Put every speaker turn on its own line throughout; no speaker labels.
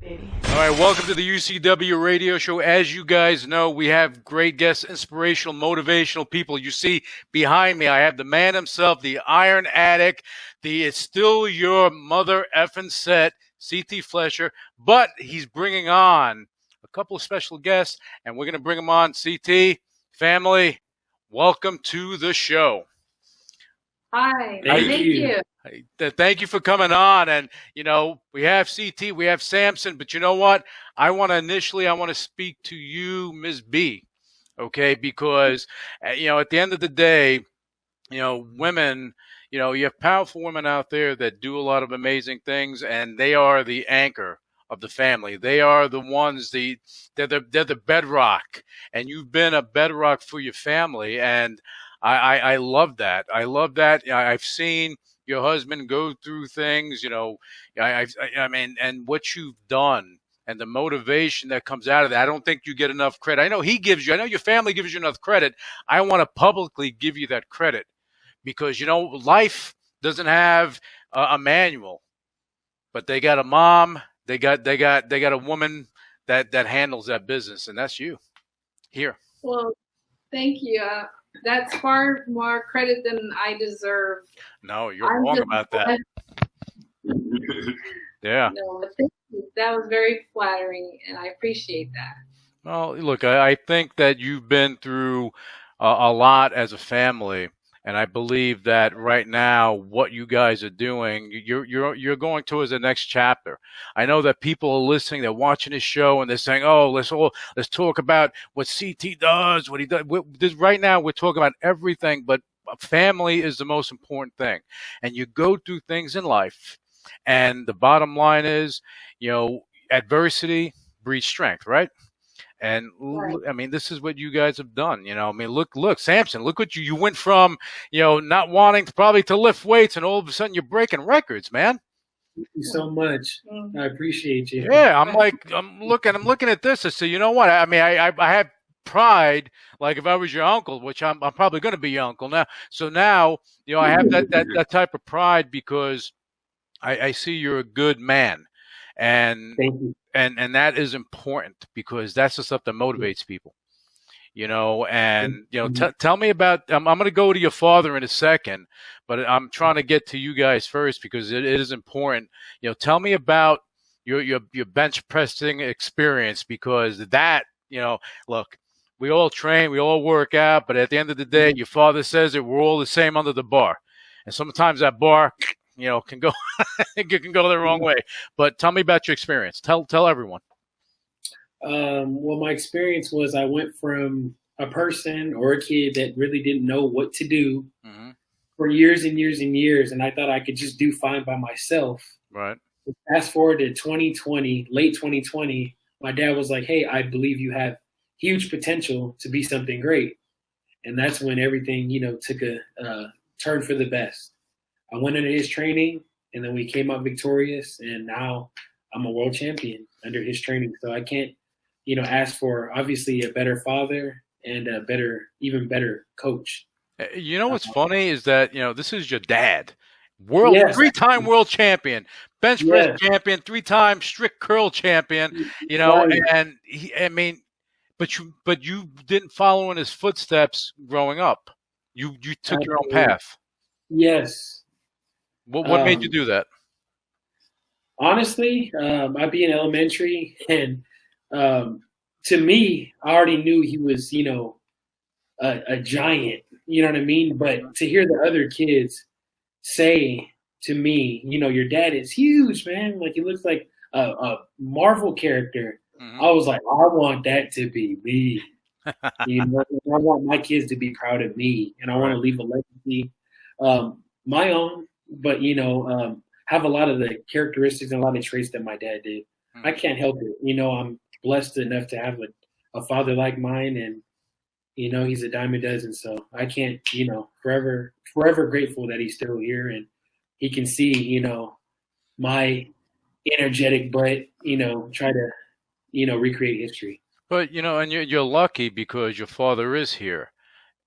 All right, welcome to the UCW radio show. As you guys know, we have great guests, inspirational, motivational people. You see behind me, I have the man himself, the Iron Addict, the It's Still Your Mother Effin' Set, CT Fletcher, but he's bringing on a couple of special guests, and we're going to bring them on. CT, family, welcome to the show.
Hi, thank you.
Thank you for coming on. And, you know, we have CT, we have Samson, but you know what? I want to speak to you, Ms. B, okay? Because, you know, at the end of the day, you know, women, you know, you have powerful women out there that do a lot of amazing things, and they are the anchor of the family. They are the ones, they're the bedrock, and you've been a bedrock for your family. And I love that. I love that. I've seen your husband go through things, you know, I mean, and what you've done and the motivation that comes out of that. I don't think you get enough credit. I know your family gives you enough credit. I want to publicly give you that credit because, you know, life doesn't have a manual, but they got a mom, they got a woman that handles that business, and that's you here.
Well, thank you. That's far more credit than I deserve.
No, you're wrong about that. Yeah.
No, but thank you. That was very flattering, and I appreciate that.
Well, look, I think that you've been through a lot as a family, and I believe that right now, what you guys are doing, you're going towards the next chapter. I know that people are listening, they're watching this show, and they're saying, "Oh, let's talk about what CT does, what he does." Right now, we're talking about everything, but family is the most important thing. And you go through things in life, and the bottom line is, you know, adversity breeds strength, right? And
Right.
I mean, this is what you guys have done. You know, I mean, look, Samson, look what you went from, you know, not wanting to lift weights, and all of a sudden you're breaking records, man.
Thank you so much. I appreciate you.
Yeah, I'm looking at this. I say, you know what? I mean, I have pride, like if I was your uncle, which I'm probably going to be your uncle now. So now, you know, I have that type of pride because I see you're a good man, and
Thank you.
and that is important because that's the stuff that motivates people, you know. And you know, tell me about. I'm going to go to your father in a second, but I'm trying to get to you guys first because it is important. You know, tell me about your bench pressing experience because that, you know, look, we all train, we all work out, but at the end of the day, your father says that we're all the same under the bar, and sometimes that bar, you know, can go it can go the wrong way. But tell me about your experience. Tell everyone.
Well, my experience was I went from a person or a kid that really didn't know what to do for years and years and years, and I thought I could just do fine by myself.
Right.
Fast forward to 2020, late 2020, my dad was like, "Hey, I believe you have huge potential to be something great," and that's when everything, you know, took a turn for the best. I went under his training, and then we came out victorious, and now I'm a world champion under his training. So I can't, you know, ask for obviously a better father and a even better coach.
You know what's funny is that, you know, this is your dad,
Yes.
3-time world champion, bench press champion, 3-time strict curl champion. You know,
Right.
and I mean, but you didn't follow in his footsteps growing up. You took your own path.
Yes.
What made you do that?
Honestly, I'd be in elementary, and to me, I already knew he was, you know, a giant. You know what I mean? But to hear the other kids say to me, you know, your dad is huge, man. Like he looks like a Marvel character. I was like, I want that to be me. You know, I want my kids to be proud of me, and I want to leave a legacy, my own. But you know, have a lot of the characteristics and a lot of traits that my dad did. I can't help it. You know, I'm blessed enough to have a father like mine, and you know, he's a dime a dozen. So I can't, you know, forever grateful that he's still here and he can see, you know, my energetic butt, you know, try to, you know, recreate history.
But you know, and you're lucky because your father is here.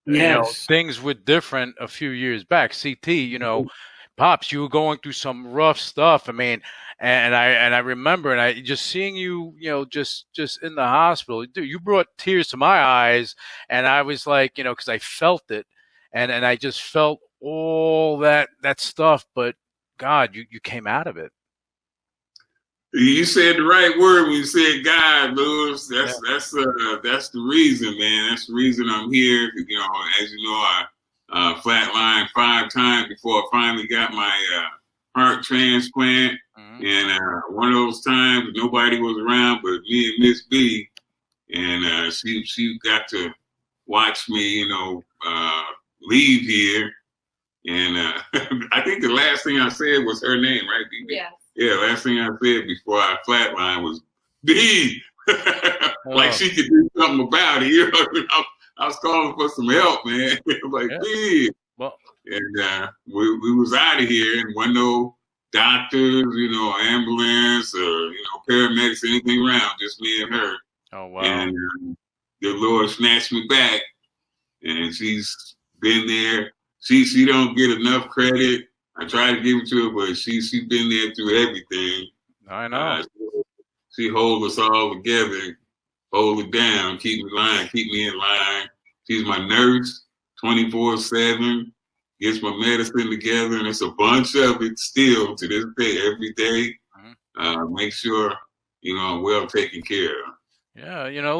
Yes.
You know, things were different a few years back. CT, you know, Pops, you were going through some rough stuff. I mean, and I remember, and I just seeing you, just in the hospital, dude, you brought tears to my eyes, and I was like, because I felt it, and I just felt all that stuff. But God, you came out of it.
You said the right word when you said God, Lewis. That's the reason, man. That's the reason I'm here. As you know, I flatlined 5 times before I finally got my heart transplant. Mm-hmm. And one of those times, nobody was around but me and Miss B, and she got to watch me, leave here. And I think the last thing I said was her name, right, B?
Yeah.
Yeah, last thing I said before I flatlined was B. Like she could do something about it. I was calling for some help, man. Like, B.
Well,
and we was out of here, and wasn't no doctors, ambulance, or paramedics, anything around, just me and her.
Oh wow!
And the Lord snatched me back, and she's been there. She don't get enough credit. I tried to give it to her, but she's been there through everything.
I know.
She holds us all together, hold it down, keep me in line. She's my nurse, 24/7. Gets my medicine together, and it's a bunch of it still to this day, every day. Mm-hmm. Make sure I'm well taken care of.
Yeah,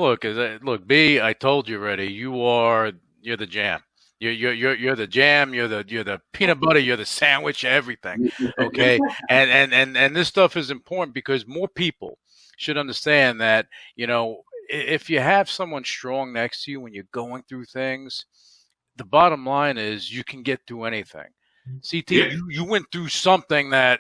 look, B. I told you already. You're the jam. You're the jam. You're the peanut butter. You're the sandwich. Everything. Okay. and this stuff is important because more people should understand that if you have someone strong next to you when you're going through things, the bottom line is you can get through anything. CT, you went through something that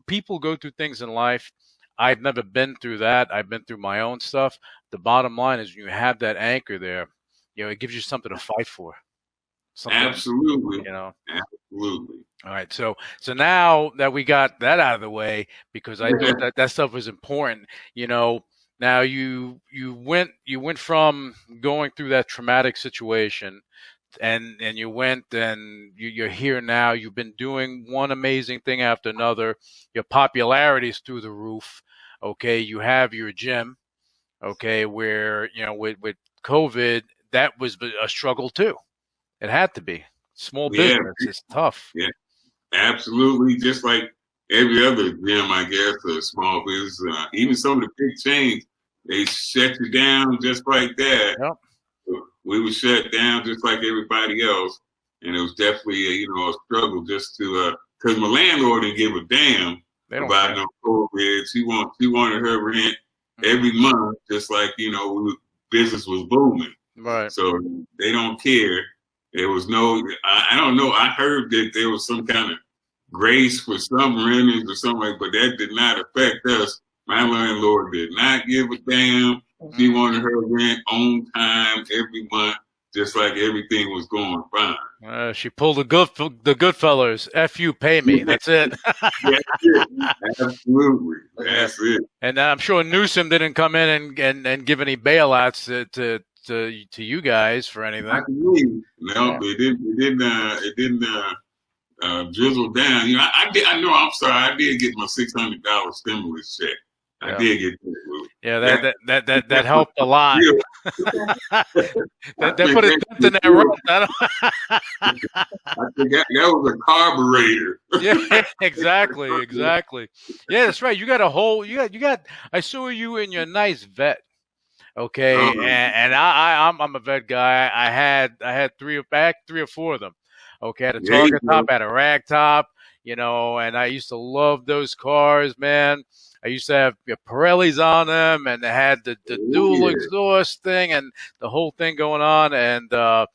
people go through things in life. I've never been through that. I've been through my own stuff. The bottom line is when you have that anchor there, it gives you something to fight for.
Absolutely. Absolutely.
All right. So now that we got that out of the way, because I thought that stuff was important, now you went from going through that traumatic situation and you went and you're here now. You've been doing one amazing thing after another. Your popularity is through the roof. Okay. You have your gym. Okay. Where, with COVID, that was a struggle too. It had to be. Small business is tough.
Yeah, absolutely. Just like every other gym, I guess, or small business, even some of the big chains, they shut you down just like that.
Yep.
We were shut down just like everybody else, and it was definitely a struggle just to because my landlord didn't give a damn about no COVID. She wanted her rent every month, just like business was booming.
Right.
So they don't care. There was no, I don't know. I heard that there was some kind of grace for some renters or something, but that did not affect us. My landlord did not give a damn. She wanted her rent on time every month, just like everything was going fine.
She pulled the good fellas. F you, pay me. That's it.
That's it. Absolutely. That's it.
And I'm sure Newsom didn't come in and give any bailouts to you guys for anything.
No, it didn't drizzle down. I know. I'm sorry. I did get my $600 stimulus check. I did get that.
Yeah, that helped a lot. that put a dent in that rope.
I think that was a carburetor.
Yeah, exactly. Yeah, that's right. You got a whole. You got. I saw you in your nice vet. Okay, and I'm a vet guy. I had three or four of them. Okay, I had a Target top, I had a rag top, and I used to love those cars, man. I used to have Pirellis on them, and they had the dual exhaust thing and the whole thing going on. And I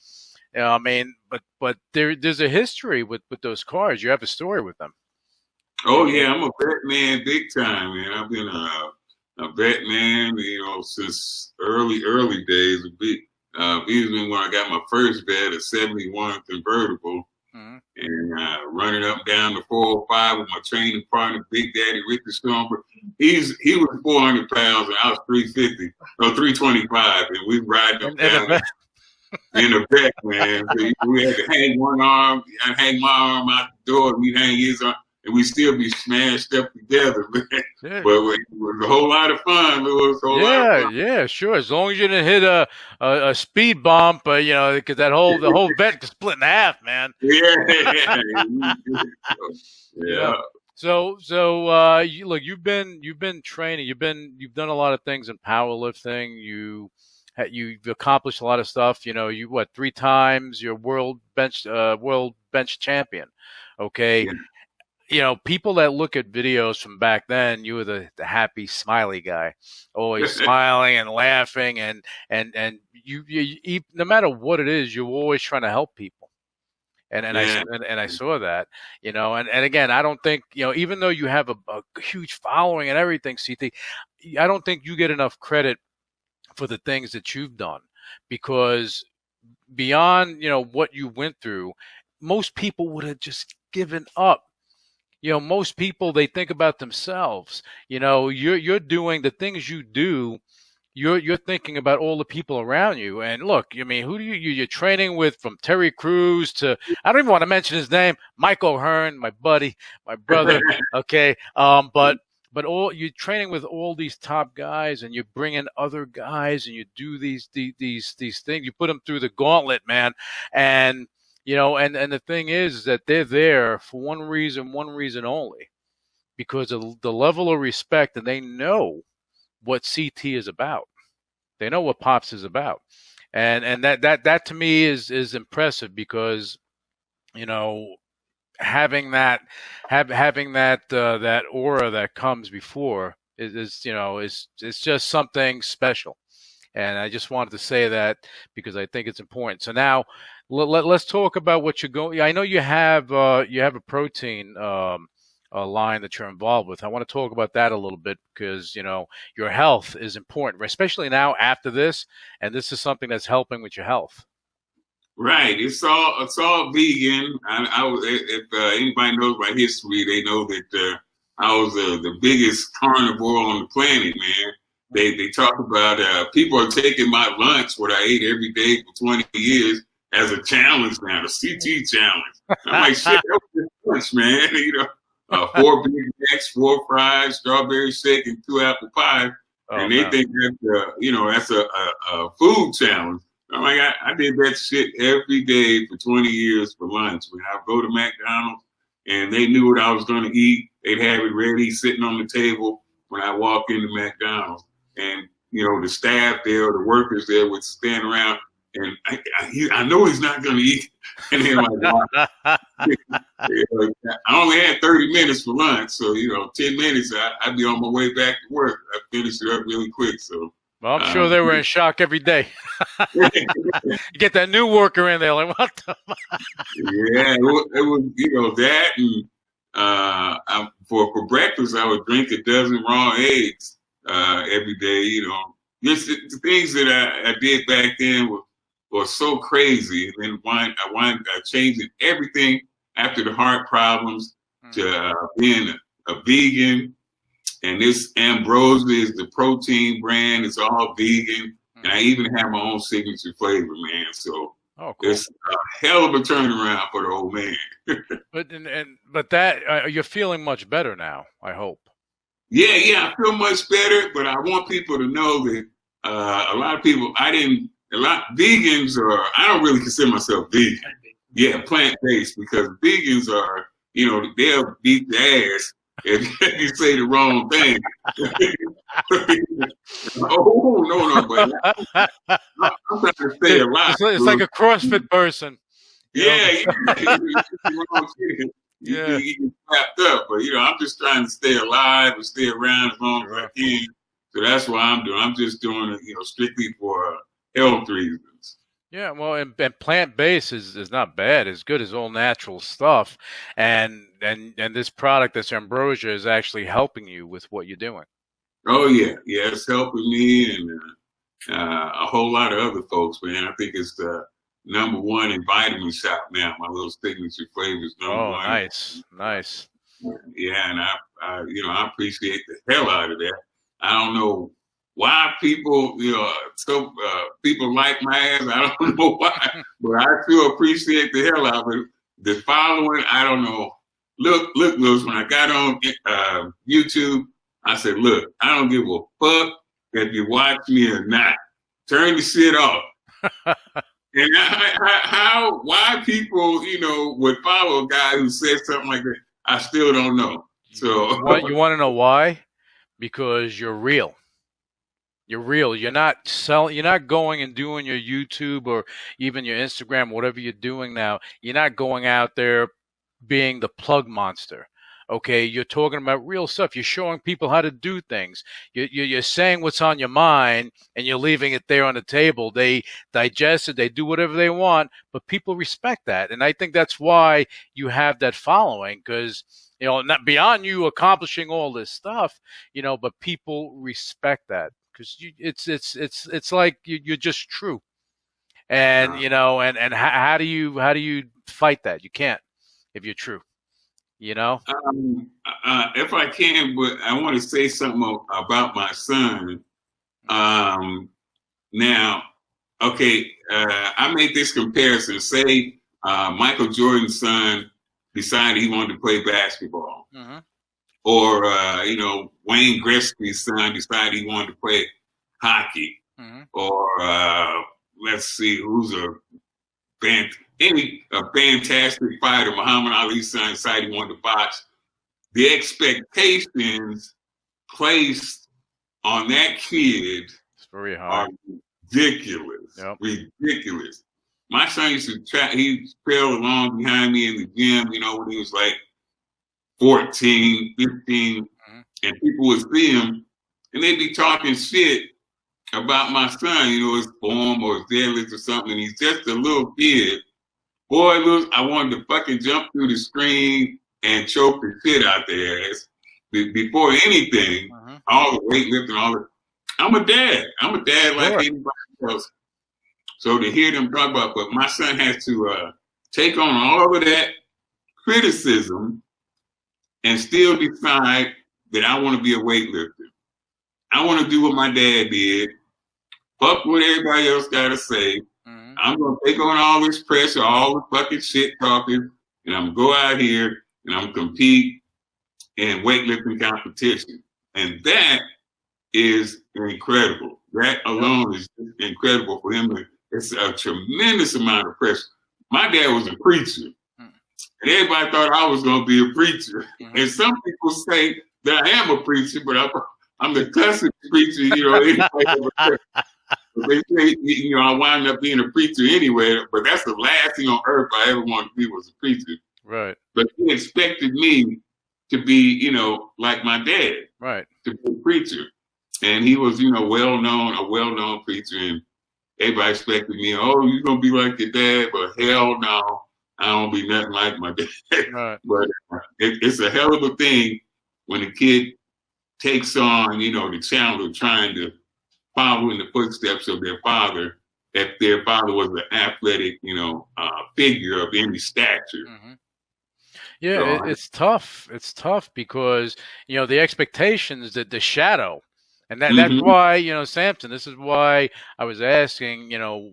mean, but there's a history with those cars. You have a story with them.
Oh yeah, I'm a vet man, big time, man. I've been a vet man, since early days. Even when I got my first vet, a 71 convertible, and running up down the 405 with my training partner, Big Daddy Richard Stormberg. He was 400 pounds and I was 350, 325, and we riding up down. in the back, man. So we had to hang one arm, I hang my arm out the door, and we hang his arm, and we still be smashed up together, man.
Yeah.
But it was a whole lot of fun. It was a whole lot of fun.
Yeah, sure. As long as you didn't hit a speed bump, you know, because the whole vent could split in half, man.
Yeah.
So look, you've been training, you've done a lot of things in powerlifting. You've accomplished a lot of stuff. You know, you 3 times you're world bench champion. Okay.
Yeah.
You know, people that look at videos from back then, you were the happy, smiley guy, always smiling and laughing, and you no matter what it is, you're always trying to help people. And I saw that, you know, and again, I don't think, you know, even though you have a huge following and everything, CT, I don't think you get enough credit for the things that you've done, because beyond, you know, what you went through, most people would have just given up. You know, most people, they think about themselves. You know, you're doing the things you do. You're thinking about all the people around you. And look, I mean, who do you're training with, from Terry Crews to, I don't even want to mention his name, Mike O'Hearn, my buddy, my brother. Okay. But you're training with all these top guys, and you bring in other guys, and you do these things. You put them through the gauntlet, man. And, you know, and the thing is that they're there for one reason only, because of the level of respect, and they know what CT is about. They know what Pops is about. And that to me is impressive, because, you know, having that aura that comes before is you know, it's just something special. And I just wanted to say that, because I think it's important. So now let's talk about what you're going. I know you have a protein a line that you're involved with. I want to talk about that a little bit, because, you know, your health is important, especially now after this, and this is something that's helping with your health.
Right. It's all vegan. I was, if anybody knows my history, they know that I was the biggest carnivore on the planet, man. They talk about people are taking my lunch, what I ate every day for 20 years, as a challenge now, the CT challenge. I'm like, shit, that was lunch, man. You know, 4 Big Macs, 4 fries, strawberry shake, and 2 apple pies. And they think that's you know, that's a food challenge. I'm like, I did that shit every day for 20 years for lunch. When I go to McDonald's and they knew what I was going to eat, they'd have it ready, sitting on the table when I walk into McDonald's. And, you know, the staff there, the workers there would stand around, and I know he's not going to eat. And they're like, wow. I only had 30 minutes for lunch. So, you know, 10 minutes, I'd be on my way back to work. I finished it up really quick. So,
well, I'm sure they were in shock every day. You get that new worker in there, like, what the?
Yeah, it was, you know, that, and for breakfast, I would drink a dozen raw eggs every day. You know, just the things that I did back then were so crazy. And then I wound changing everything after the heart problems to being a vegan. And this Ambrosia is the protein brand. It's all vegan. And I even have my own signature flavor, man. So cool. It's a hell of a turnaround for the old man.
But that you're feeling much better now, I hope.
Yeah, I feel much better. But I want people to know that a lot of people, vegans are, I don't really consider myself vegan. Yeah, plant-based, because vegans are, you know, they'll beat the ass if you say the wrong thing. Oh, no, but I'm trying to stay alive.
It's like a CrossFit person.
Yeah, you get wrapped up. But, you know, I'm just trying to stay alive and stay around as long as I can. So that's what I'm doing. I'm just doing it, you know, strictly for health reasons.
Yeah, well, and plant-based is not bad. It's good. It's all natural stuff. And this product, this Ambrosia, is actually helping you with what you're doing.
Oh, yeah. Yeah, it's helping me and a whole lot of other folks, man. I think it's the #1 in vitamin shop now. My little signature flavor is #1.
Oh, nice.
Yeah, and I you know, I appreciate the hell out of that. I don't know why people, people like my ass. I don't know why, but I still appreciate the hell out of it. The following, I don't know. Look, Lewis, when I got on YouTube, I said, look, I don't give a fuck if you watch me or not. Turn the shit off. And why people, would follow a guy who said something like that, I still don't know. So
you want to know why? Because you're real. You're real. You're not going and doing your YouTube or even your Instagram, whatever you're doing now. You're not going out there being the plug monster. Okay, you're talking about real stuff. You're showing people how to do things. You're saying what's on your mind, and you're leaving it there on the table. They digest it. They do whatever they want, but people respect that, and I think that's why you have that following. Because not beyond you accomplishing all this stuff, but people respect that because it's like you're just true, and and how do you fight that? You can't if you're true.
If I can, but I want to say something about my son. Now, okay, I make this comparison. Say Michael Jordan's son decided he wanted to play basketball, or Wayne Gretzky's son decided he wanted to play hockey, or let's see who's a fantastic fighter, Muhammad Ali's son decided he wanted to box. The expectations placed on that kid
very high.
Are ridiculous.
Yep.
Ridiculous. My son used to he trailed along behind me in the gym, when he was like 14, 15, and people would see him and they'd be talking shit about my son, his form or his deadlifts or something, and he's just a little kid. Boy, Lewis, I wanted to fucking jump through the screen and choke the shit out their ass before anything. All the weightlifting, all the. I'm a dad like anybody else. So to hear them talk about, but my son has to take on all of that criticism and still decide that I want to be a weightlifter. I want to do what my dad did. Fuck what everybody else got to say. I'm going to take on all this pressure, all the fucking shit talking, and I'm going to go out here and I'm going to compete in weightlifting competition. And that is incredible. That alone is incredible for him. It's a tremendous amount of pressure. My dad was a preacher, and everybody thought I was going to be a preacher. And some people say that I am a preacher, but I'm the classic preacher, anybody ever. They say, I wound up being a preacher anyway, but that's the last thing on earth I ever wanted to be was a preacher.
Right.
But he expected me to be, like my dad.
Right.
To be a preacher. And he was, a well-known preacher. And everybody expected me, oh, you're going to be like your dad, but hell no, I don't be nothing like my dad. Right. But it's a hell of a thing when a kid takes on, the challenge of trying to follow in the footsteps of their father, if their father was an athletic, figure of any stature.
Yeah, so, it's tough. It's tough because, the expectations, the shadow. And that's why, Samson, this is why I was asking,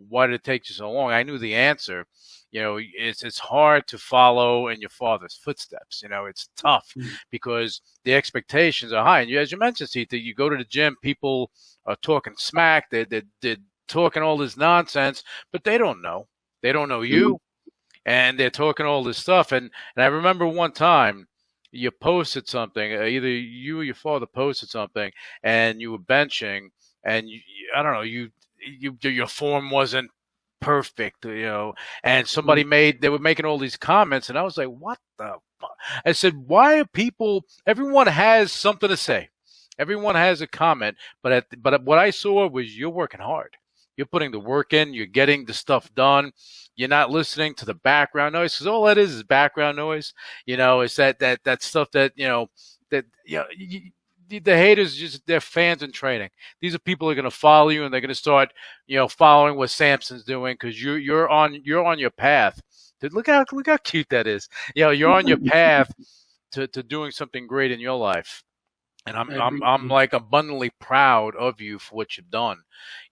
why did it take you so long? I knew the answer. It's hard to follow in your father's footsteps. It's tough because the expectations are high. And as you mentioned, Sita, you go to the gym, people are talking smack. They're talking all this nonsense, but they don't know. They don't know you. And they're talking all this stuff. And I remember one time you posted something, either you or your father posted something, and you were benching, and I don't know, your form wasn't perfect, and somebody they were making all these comments, and I was like, what the fuck? I said, why are people, everyone has something to say. Everyone has a comment, but what I saw was you're working hard. You're putting the work in. You're getting the stuff done. You're not listening to the background noise, because all that is background noise. It's that stuff that the haters they're fans in training. These are people who are going to follow you, and they're going to start following what Samson's doing because you're on your path. Look how cute that is. You're on your path to doing something great in your life. And
I agree.
I'm like abundantly proud of you for what you've done,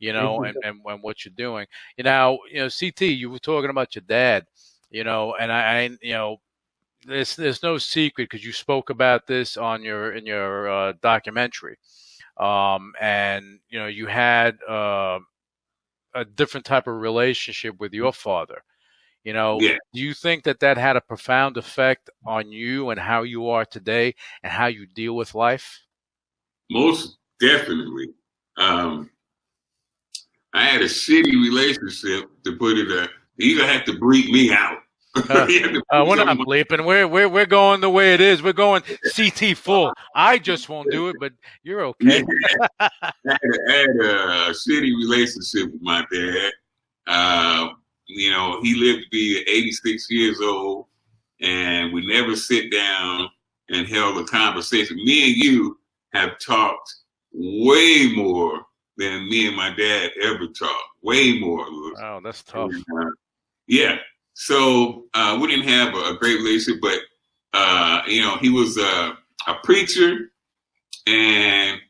and what you're doing. CT, you were talking about your dad, and there's no secret because you spoke about this on in your documentary, and you had a different type of relationship with your father.
Yeah,
Do you think that that had a profound effect on you and how you are today and how you deal with life?
most definitely. Um, I had a shitty relationship, to put it. He either had to bleep me out. He had to bleep
We're not
something.
bleeping. We're going the way it is. We're going CT full. I just won't do it, but you're
Yeah,
okay.
I had a shitty relationship with my dad. He lived to be 86 years old, and we never sit down and held a conversation. Me and you have talked way more than me and my dad ever talked. Way more, Louis.
Oh, that's tough.
Yeah. So we didn't have a great relationship, but he was a preacher, and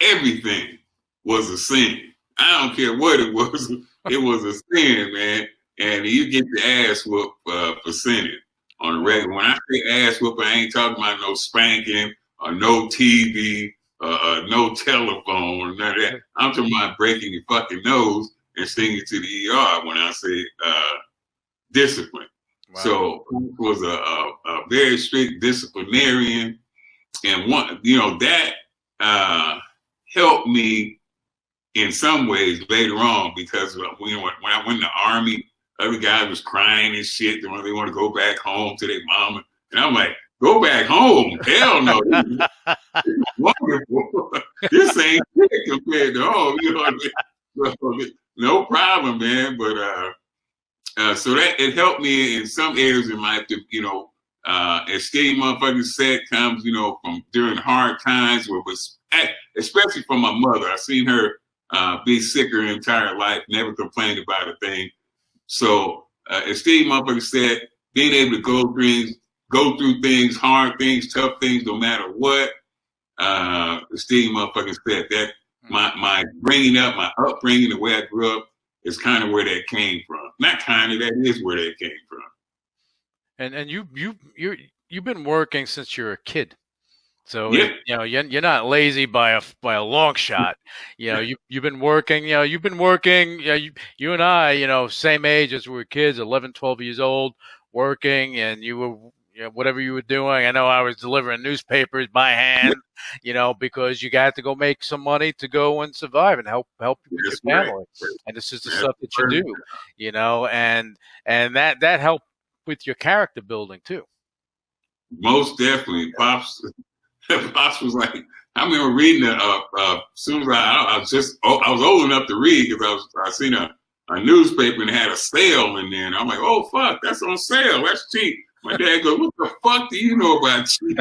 everything was a sin. I don't care what it was. It was a sin, man. And you get your ass whooped for sinning on a regular. When I say ass whooping, I ain't talking about no spanking or no TV, no telephone, or none of that. I'm talking about breaking your fucking nose and sending you to the ER when I say discipline.
Wow.
So he was a very strict disciplinarian, and that helped me in some ways later on, because when I went in the Army, other guys was crying and shit. They want to go back home to their mama, and I'm like, go back home? Hell no! This is wonderful. This ain't shit compared to home. You know what I mean? So, no problem, man. But so that it helped me in some areas in life to as steady motherfucking set comes from during hard times, where it was especially from my mother. I seen her be sick her entire life, never complained about a thing. So as Steve motherfucker said, being able to go through things, hard things, tough things, no matter what. Steve motherfucker said that my bringing up, my upbringing, the way I grew up is kind of where that came from. Not kind of, that is where that came from.
And you've been working since you're a kid. So
yeah.
You're not lazy by a long shot. You've been working. You've been working. You and I, same age as we were kids, 11, 12 years old, working, and you were whatever you were doing. I know I was delivering newspapers by hand, because you got to go make some money to go and survive and help with
That's
your family.
right.
And this is the stuff that you do, and that helped with your character building too.
Most definitely. Pops was like, I remember reading it as soon as I was old enough to read, because I seen a newspaper and it had a sale in there, and I'm like, oh fuck, that's on sale, that's cheap. My dad goes, what the fuck do you know about cheap?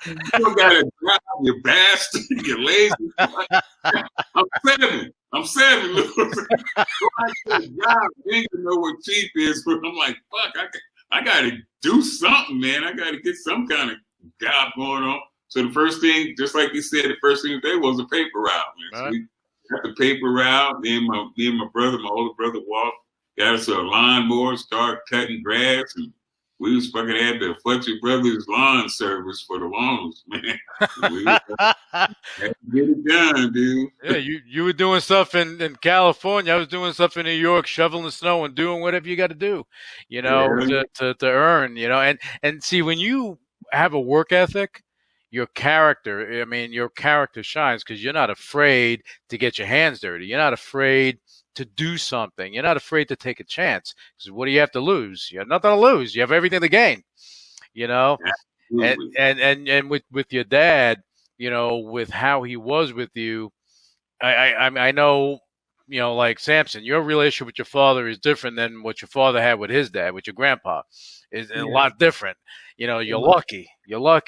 You don't got a job, you bastard, you lazy. I'm seven. So I get a job, didn't even know what cheap is, but I'm like, fuck, I gotta do something, man. I gotta get some kind of job going on. So the first thing, just like you said, the first thing today was a paper route, man. So we got the paper route. Then me and my older brother, Walt, got us a lawnmower, started cutting grass, and we was fucking had the Fletcher Brothers lawn service for the lawns, man. We had to get it done, dude.
Yeah, you were doing stuff in California. I was doing stuff in New York, shoveling the snow and doing whatever you got to do, to earn, and see, when you have a work ethic, your character shines, because you're not afraid to get your hands dirty. You're not afraid to do something. You're not afraid to take a chance, because what do you have to lose? You have nothing to lose. You have everything to gain, and with your dad, with how he was with you, I know, like Samson, your relationship with your father is different than what your father had with his dad, with your grandpa. Is a lot different. You're lucky, but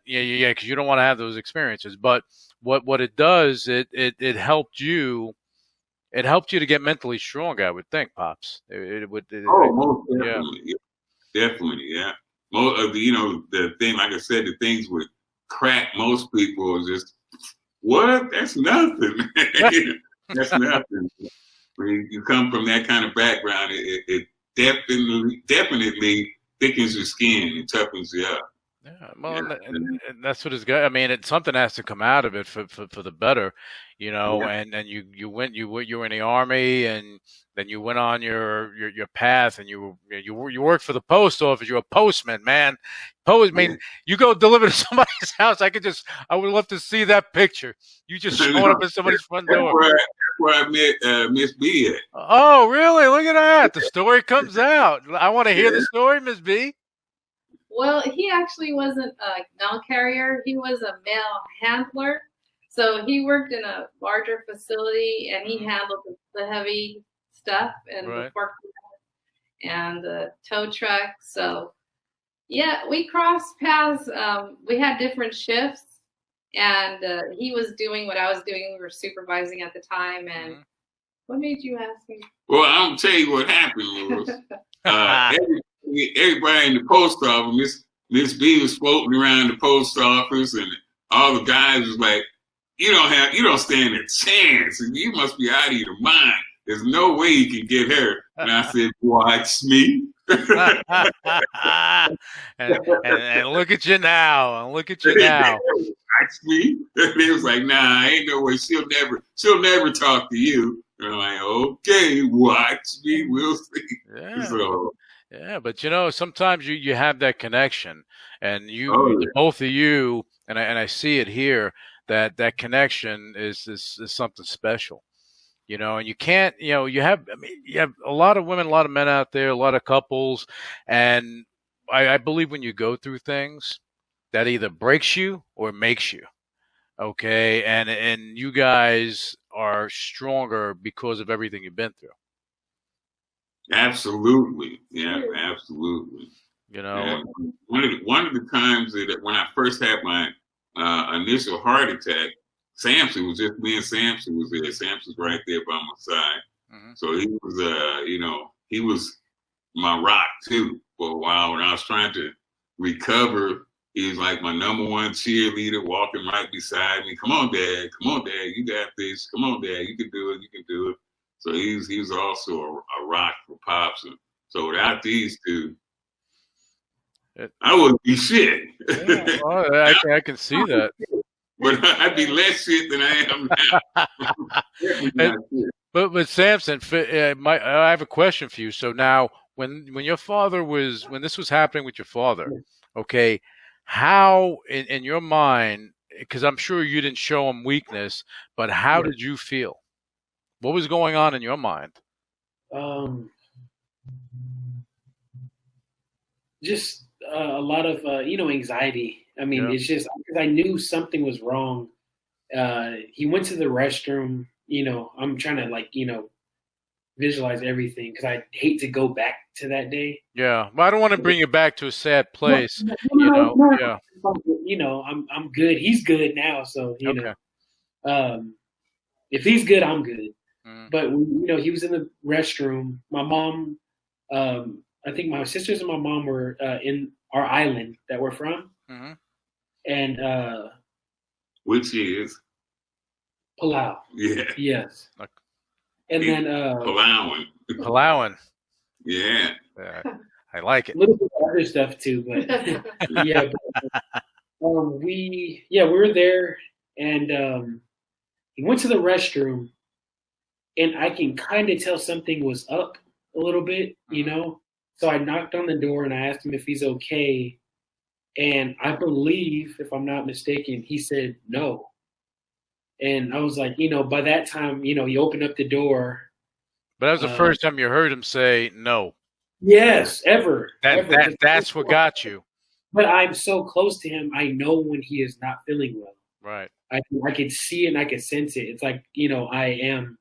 because you don't want to have those experiences. But what it does, it helped you. It helped you to get mentally strong, I would think, Pops.
Most definitely. Yeah. Definitely, yeah. Most of the thing, like I said, the things with crack most people just, what? That's nothing. That's nothing. When you come from that kind of background, it definitely thickens your skin and toughens you up.
Yeah, well, and that's what it's got. I mean, something has to come out of it for the better, you know.
Yeah.
And you were in the army, and then you went on your path, and you worked for the post office. You're a postman, man. I mean, you go deliver to somebody's house. I would love to see that picture. You just showing up at somebody's front door.
That's where I met Miss B at.
Oh, really? Look at that. The story comes out. I want to hear the story, Miss B.
Well, he actually wasn't a mail carrier. He was a mail handler. So he worked in a larger facility, and he handled the heavy stuff and the forklift and the tow truck. So, yeah, we crossed paths. We had different shifts, and he was doing what I was doing. We were supervising at the time. And what made you ask me?
Well, I'm gonna tell you what happened was everybody in the post office, Miss B was floating around the post office, and all the guys was like, you don't stand a chance, and you must be out of your mind. There's no way you can get her. And I said, watch me.
and look at you now. Look at you now.
Watch me. And they was like, nah, ain't no way. She'll never talk to you. And I'm like, okay, watch me. We'll see.
Yeah.
So,
yeah, but sometimes you have that connection, and both of you, and I see it here, that connection is something special, and you can't, you have a lot of women, a lot of men out there, a lot of couples, and I believe when you go through things, that either breaks you or makes you, okay, and you guys are stronger because of everything you've been through.
Absolutely, yeah, absolutely.
And
one of the times that when I first had my initial heart attack, Samson was just me and Samson was there. Samson's right there by my side, so he was, he was my rock too for a while. When I was trying to recover, he was like my number one cheerleader, walking right beside me. Come on, Dad, you got this. Come on, Dad, you can do it. So he was also a rock for Pops. And so without these two, I wouldn't be shit.
Yeah, well, I can see that.
But I'd be less shit than I am now.
But Samson, I have a question for you. So now, when your father when this was happening with your father, okay, how in your mind? Because I'm sure you didn't show him weakness, but how did you feel? What was going on in your mind?
Just a lot of anxiety. I mean, it's just because I knew something was wrong. He went to the restroom. I'm trying to visualize everything because I hate to go back to that day.
Yeah, well, I don't want to bring you back to a sad place.
No. Yeah. I'm good. He's good now, so if he's good, I'm good. But he was in the restroom. My mom, I think my sisters and my mom were in our island that we're from, and
which is
Palau.
Yeah.
Yes. And then
Palauan.
Yeah.
I like it.
A little bit of other stuff too, but yeah. We were there, and he went to the restroom. And I can kind of tell something was up a little bit, So I knocked on the door and I asked him if he's okay. And I believe, if I'm not mistaken, he said no. And I was like, by that time, he opened up the door.
But that was the first time you heard him say no.
Yes, ever.
That's what got you.
But I'm so close to him, I know when he is not feeling well.
Right.
I could see it and I could sense it. It's like, I am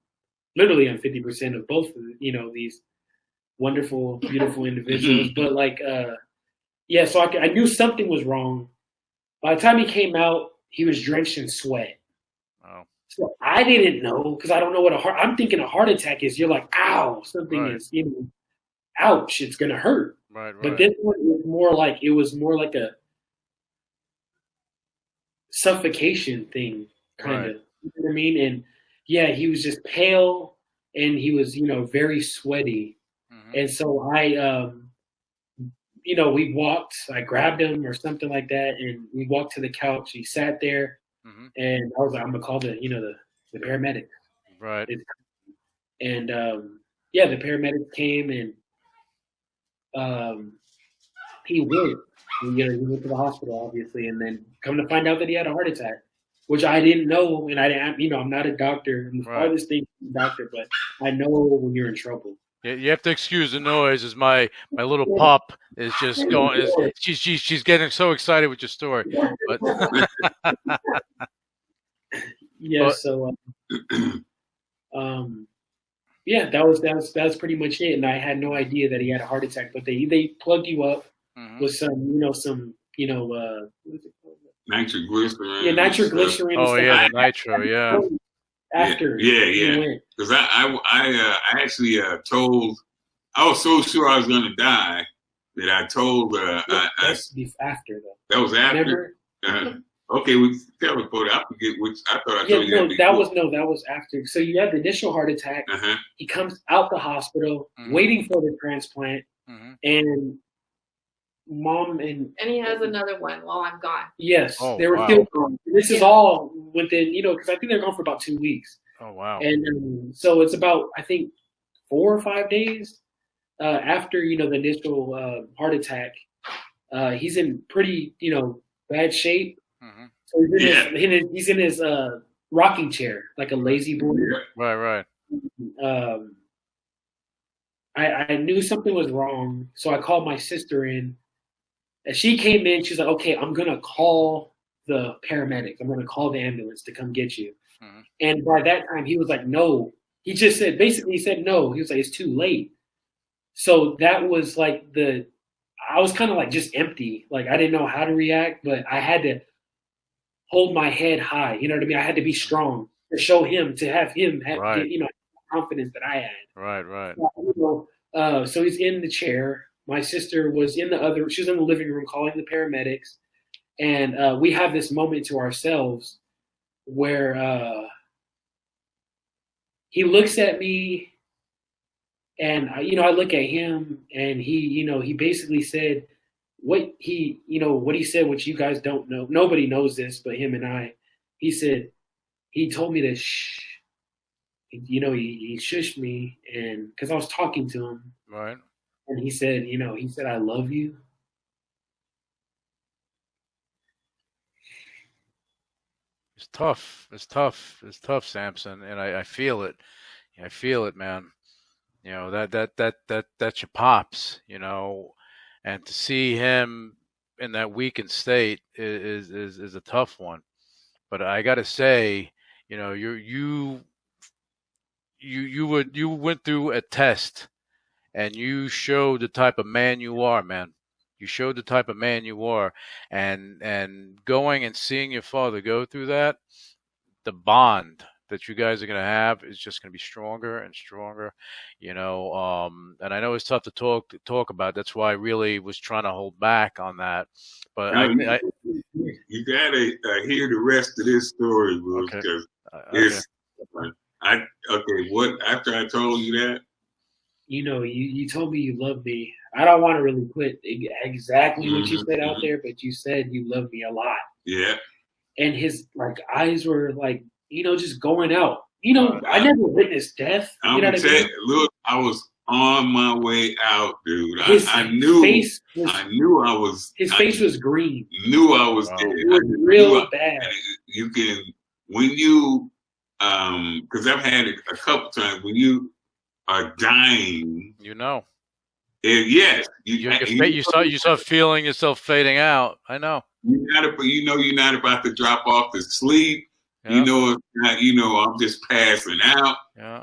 literally on 50% of both of these wonderful, beautiful individuals. But so I knew something was wrong. By the time he came out, he was drenched in sweat.
Oh.
So I didn't know because I don't know what I'm thinking a heart attack is. You're like, ow, something is, ouch, it's gonna hurt.
Right.
But this one was more like a suffocation thing, kind
Right.
of. You know what I mean? And yeah, he was just pale, and he was, very sweaty.
Mhm.
And so we walked. I grabbed him or something like that, and we walked to the couch. He sat there,
Mhm.
and I was like, "I'm gonna call the paramedic."
Right.
And yeah, the paramedics came, and he went. He went to the hospital, obviously, and then come to find out that he had a heart attack, which I didn't know, and I didn't. I'm not a doctor. I'm the
Right.
farthest thing from a doctor, but I know when you're in trouble.
You have to excuse the noise. As my little pup is just going. She's getting so excited with your story. But
Yeah.
But-
So, yeah, that was pretty much it. And I had no idea that he had a heart attack. But they plugged you up
Mhm.
with some what is it called?
Nitroglycerin.
Yeah, nitroglycerin.
Oh
and
yeah,
stuff.
the nitro. Yeah.
After
Yeah.
he went.
Because I actually told, I was so sure I was going to die that I told,
That's after though.
that was after.
Remember?
Okay, we tell us, I forget which. I thought I
Yeah,
told you
no,
before.
that was after. So you had the initial heart attack.
Uh-huh.
He comes out the hospital,
Mhm.
waiting for the transplant,
Mhm.
and mom and
he has another one while I'm gone.
yes,
Oh,
they were
wow.
still gone. This is
Yeah.
all within, because I think they're gone for about 2 weeks,
Oh wow.
and so it's about, I think, 4 or 5 days after the initial heart attack. He's in pretty bad shape.
Mhm.
So he's in his rocking chair, like a lazy boy.
Right.
I knew something was wrong, so I called my sister in. And she came in. She's like, "Okay, I'm gonna call the paramedics. I'm gonna call the ambulance to come get you."
Mhm.
And by that time, he was like, "No." He just basically said no. He was like, "It's too late." So that was like I was kind of like just empty. Like I didn't know how to react, but I had to hold my head high. You know what I mean? I had to be strong to show him, to have him have
Right.
confidence that I had.
Right.
So he's in the chair. My sister was she was in the living room calling the paramedics. And we have this moment to ourselves where he looks at me, and I look at him, and he basically said what he said, which you guys don't know. Nobody knows this but him and I. He said, he told me to shh. He shushed me, and because I was talking to him,
Right.
and he said, "I love you."
It's tough. It's tough, Samson, and I feel it. I feel it, man. That's your pops. And to see him in that weakened state is a tough one. But I got to say, you went through a test, and you showed the type of man you are, man. You showed the type of man you are, and going and seeing your father go through that, the bond that you guys are going to have is just going to be stronger and stronger, and I know it's tough to talk about. That's why I really was trying to hold back on that. But
you gotta hear the rest of this story, Bruce,
Okay.
because it's what after I told you that.
You told me you love me. I don't want to really put exactly what you said out there, but you said you love me a lot.
Yeah.
And his eyes were just going out. I never witnessed death. You know what I mean?
Look, I was on my way out, dude. I knew I was.
His face was green.
Knew I was dead.
It was real bad.
You can because I've had it a couple times when you are dying. Yes,
you start feeling yourself fading out. I know.
You're not about to drop off to sleep.
Yeah.
It's not, I'm just passing out.
Yeah.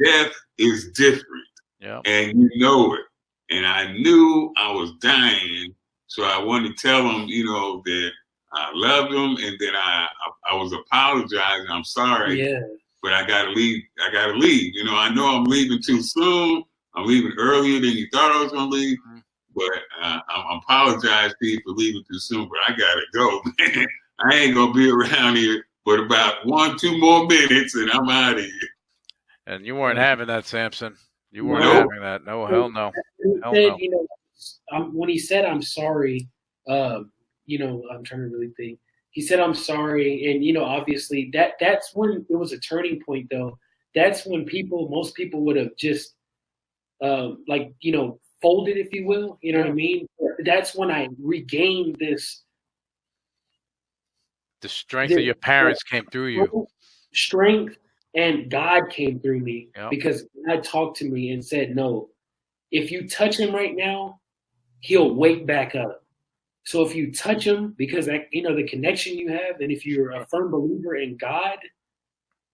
Death is different.
Yeah.
And you know it. And I knew I was dying. So I wanted to tell him, that I loved him and that I was apologizing. I'm sorry.
Yeah.
But I gotta leave. I know I'm leaving too soon. I'm leaving earlier than you thought I was gonna leave. But I apologize to you for leaving too soon, but I gotta go, man. I ain't gonna be around here but about 1-2 more minutes, and I'm out of here.
And you weren't having that, Samson. You weren't
No.
having that. No, hell no.
He
Hell
said,
no.
when he said I'm sorry, I'm trying to really think. He said I'm sorry, and obviously that's when it was a turning point, though. That's when most people would have just folded, if you will. You know what I mean? That's when I regained this.
The strength of your parents came through you.
Strength, and God came through me because God talked to me and said, no, if you touch him right now, he'll wake back up. So if you touch him, because the connection you have, and if you're a firm believer in God,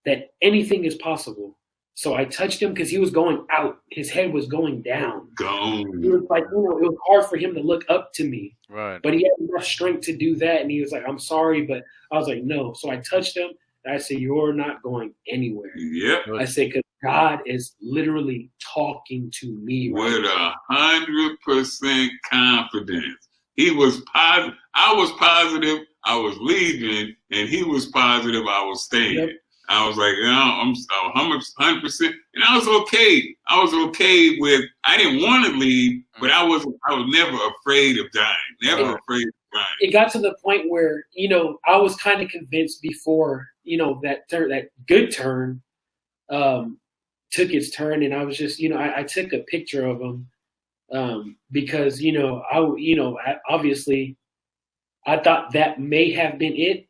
that anything is possible. So I touched him because he was going out. His head was going down.
Gone.
It was like, it was hard for him to look up to me.
Right.
But he had enough strength to do that. And he was like, I'm sorry, but I was like, no. So I touched him. And I said, you're not going anywhere.
Yep.
I said, because God is literally talking to me.
With 100% confidence. He was positive. I was positive I was leaving, and he was positive I was staying. Yep. I was like, I'm 100%, and I was okay. I was okay with. I didn't want to leave, but I was never afraid of dying. Never afraid of dying.
It got to the point where I was kind of convinced before that good turn took its turn, and I was just I took a picture of him because obviously I thought that may have been it.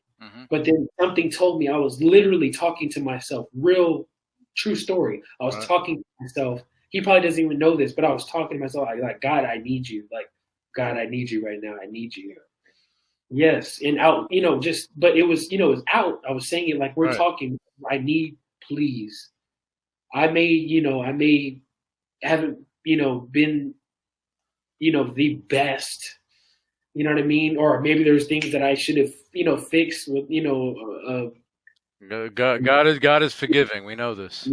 But then something told me I was literally talking to myself. Real, true story. I was talking to myself. He probably doesn't even know this, but I was talking to myself like, God, I need you. Like, God, I need you right now. I need you. Yes, and out. But it was, it was out. I was saying it like we're talking. I need, please. I may haven't, been, the best. You know what I mean? Or maybe there's things that I should have, fixed with,
God is forgiving. We know this.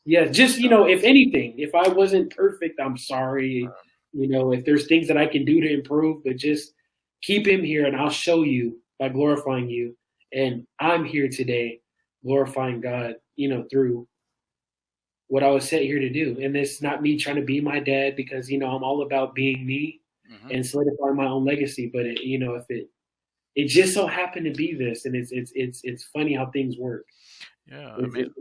Yeah. Just, if anything, if I wasn't perfect, I'm sorry. If there's things that I can do to improve, but just keep him here and I'll show you by glorifying you. And I'm here today glorifying God, through what I was set here to do. And it's not me trying to be my dad because, I'm all about being me. And solidify my own legacy, but if it just so happened to be this, and it's funny how things work.
Yeah, I mean,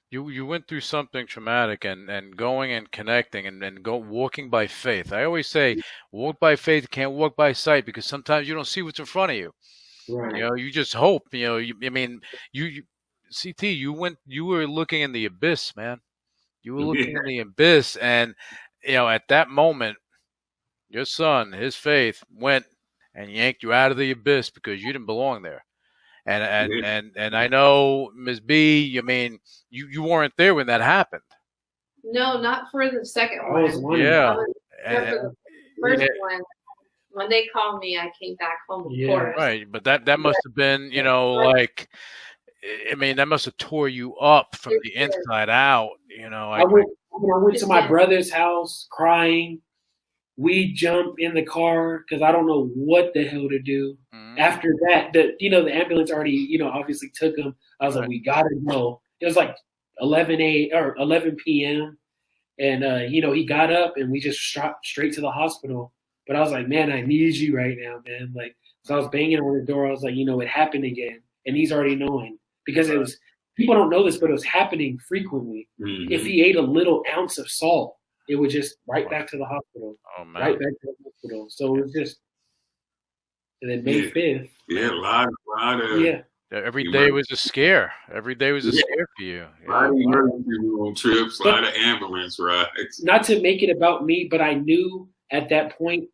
you went through something traumatic, and going and connecting, and walking by faith. I always say, walk by faith, can't walk by sight, because sometimes you don't see what's in front of you.
Right.
You just hope. You CT, you were looking in the abyss, man. You were looking in the abyss, and at that moment. Your son, his faith, went and yanked you out of the abyss because you didn't belong there. And I know, Ms. B, you weren't there when that happened.
No, not for the second one.
Yeah.
I was there for the first one. When they called me, I came back home, of course.
Right, but that must have been, that must have tore you up from the inside out.
I went to my brother's house crying. We jump in the car because I don't know what the hell to do. After that, the ambulance already, obviously took him. I was like, we gotta go. It was like 11 p.m. And he got up and we just shot straight to the hospital. But I was like, man, I need you right now, man. Like, so I was banging on the door. I was like, it happened again, and he's already knowing because it was. People don't know this, but it was happening frequently. If he ate a little ounce of salt, it was just right back to the hospital.
Oh, man.
Right back to the hospital. So it was just, and then May 5th.
Yeah, a lot of.
Yeah.
Every day was a scare. Every day was a scare for you.
A lot of emergency room trips, a lot of ambulance rides.
Not to make it about me, but I knew at that point,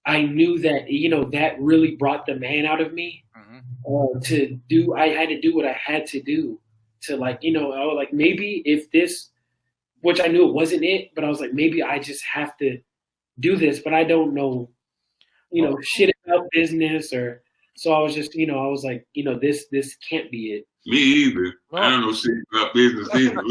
that, that really brought the man out of me. I had to do what I had to do to I was like, maybe if this, which I knew it wasn't it, but I was like, maybe I just have to do this, but I don't know, shit about business or, so I was just, I was like, this can't be it.
Me either. I don't know shit about business either.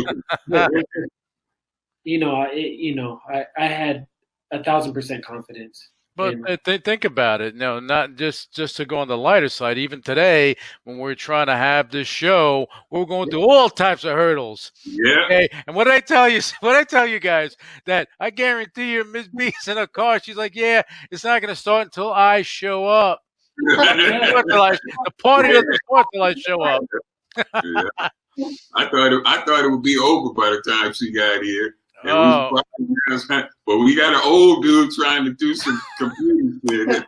I had 1,000% confidence.
But
And
think about it. No, not just to go on the lighter side. Even today, when we're trying to have this show, we're going through all types of hurdles.
Yeah.
Okay, and what did I tell you? What did I tell you guys? That I guarantee you, Miss B's in a car. She's like, "Yeah, it's not going to start until I show up. The party doesn't start until I show up."
Yeah. I thought it would be over by the time she got here. And but we got an old dude trying to do some computer shit.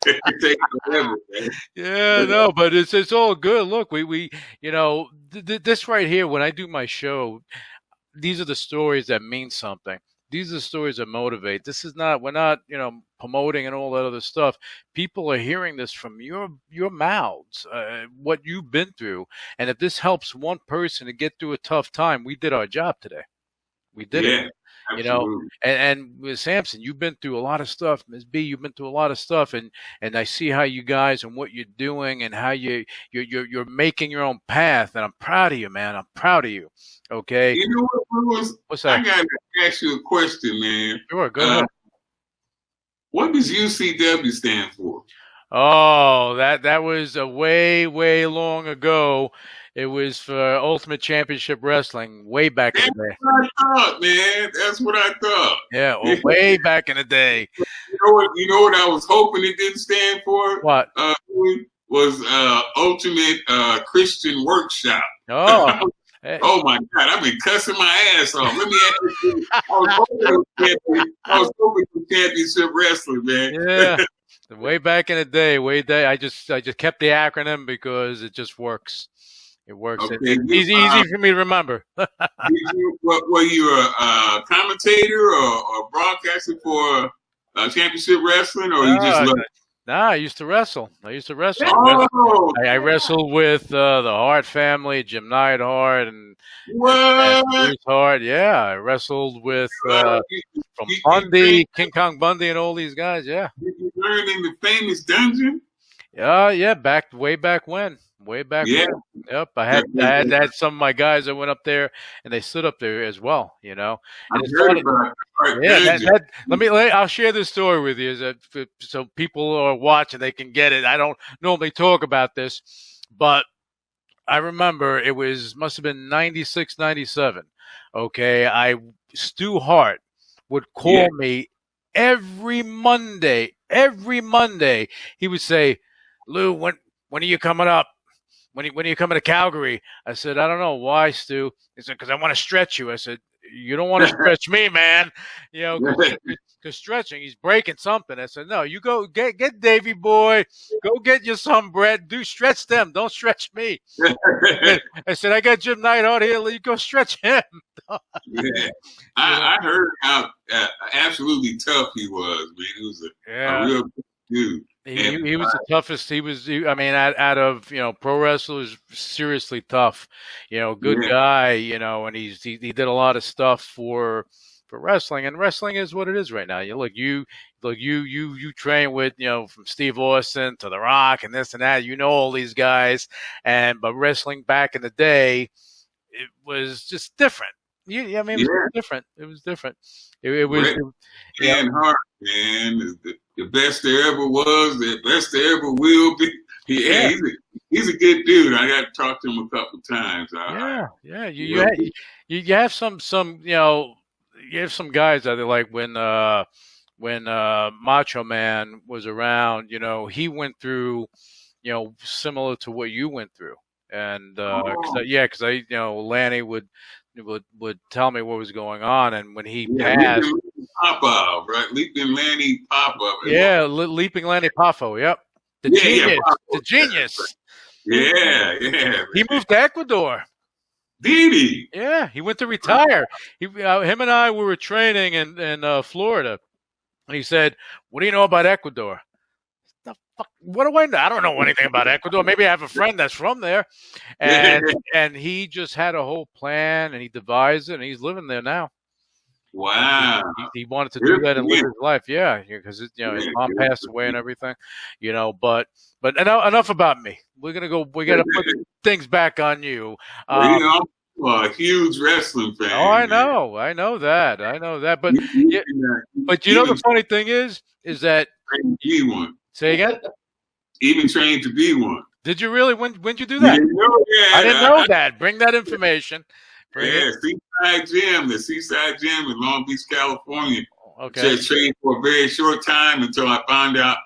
It takes forever, man.
Yeah, no, but it's all good. Look, we this right here. When I do my show, these are the stories that mean something. These are the stories that motivate. We're not promoting and all that other stuff. People are hearing this from your mouths, what you've been through, and if this helps one person to get through a tough time, we did our job today. We did it.
Absolutely.
And with Samson, you've been through a lot of stuff. Ms. B, you've been through a lot of stuff, and I see how you guys and what you're doing and how you're making your own path, and I'm proud of you, man. I'm proud of you. Okay.
You know what, Lewis?
What's that?
I gotta ask you a question, man.
Sure, go ahead.
What does UCW stand for?
Oh, that was a way long ago. It was for Ultimate Championship Wrestling, way back in the day.
That's what I thought, man. That's what I thought.
Yeah, way back in the day.
You know what I was hoping it didn't stand for?
What?
Was Ultimate Christian Workshop.
Oh. Hey.
Oh my God! I've been cussing my ass off. Let me ask you. I was hoping for championship wrestling, man.
Yeah. Way back in the day, I just kept the acronym because it just works. It works.
Okay.
It's easy for me to remember.
Were you a commentator or broadcaster for championship wrestling, or you just loved it?
Nah, I used to wrestle.
Oh.
I wrestled with the Hart family, Jim Neidhart and Bruce Hart. Yeah, I wrestled with from Bundy, King Kong Bundy, and all these guys. Yeah.
Did you learn in the famous dungeon?
Yeah, way back when.
Yeah.
When. Yep, I had some of my guys that went up there, and they stood up there as well. And
I heard about it.
Yeah, I'll share this story with you, so people are watching, they can get it. I don't normally talk about this, but I remember it must have been 96, 97. Okay, Stu Hart would call me every Monday. Every Monday, he would say, "Lou, when are you coming up? When are you coming to Calgary?" I said, "I don't know. Why, Stu?" He said, "Because I want to stretch you." I said, "You don't want to stretch me, man. Because stretching, he's breaking something." I said, "No, you go get Davey boy. Go get your some bread. Stretch them. Don't stretch me." I said, "I got Jim Neidhart here. You go stretch him."
Yeah. I heard how absolutely tough he was, man. He was a real dude.
He was the toughest. Out of pro wrestlers, seriously tough. Good guy. And he did a lot of stuff for wrestling, and wrestling is what it is right now. You train with from Steve Austin to The Rock and this and that. All these guys, but wrestling back in the day, it was just different. It was different. It was different. It was.
Dan Hart, man, the best there ever was, the best there ever will be. He's a good dude. I got to talk to him a couple times. You have some you have some guys that are like when Macho Man was around. He went through similar to what you went through, and because Lanny would tell me what was going on, and when he passed, Pop-Up, right? Leaping Lanny Pop-Up.
Yeah, Leaping Lanny Poffo. Yep, the genius.
Yeah.
He moved to Ecuador.
Did he?
Yeah, he went to retire. Him and I were training in Florida, and he said, "What do you know about Ecuador?" The fuck? What do I know? I don't know anything about Ecuador. Maybe I have a friend that's from there, and he just had a whole plan, and he devised it, and he's living there now.
Wow.
He wanted to do that and live his life. Yeah, because his mom passed away and everything. But enough about me. We gotta put things back on you.
Well, a huge wrestling fan.
Oh, I
man.
know that. But yeah, but you know
Even
the funny thing is that
trained to be one.
say again.
Even trained to be one.
Did you really? When'd you do
You
that?
didn't know
I didn't
that?
know that. Bring that information. Bring it.
The Seaside Gym in Long Beach, California.
Okay.
Just trained for a very short time until I found out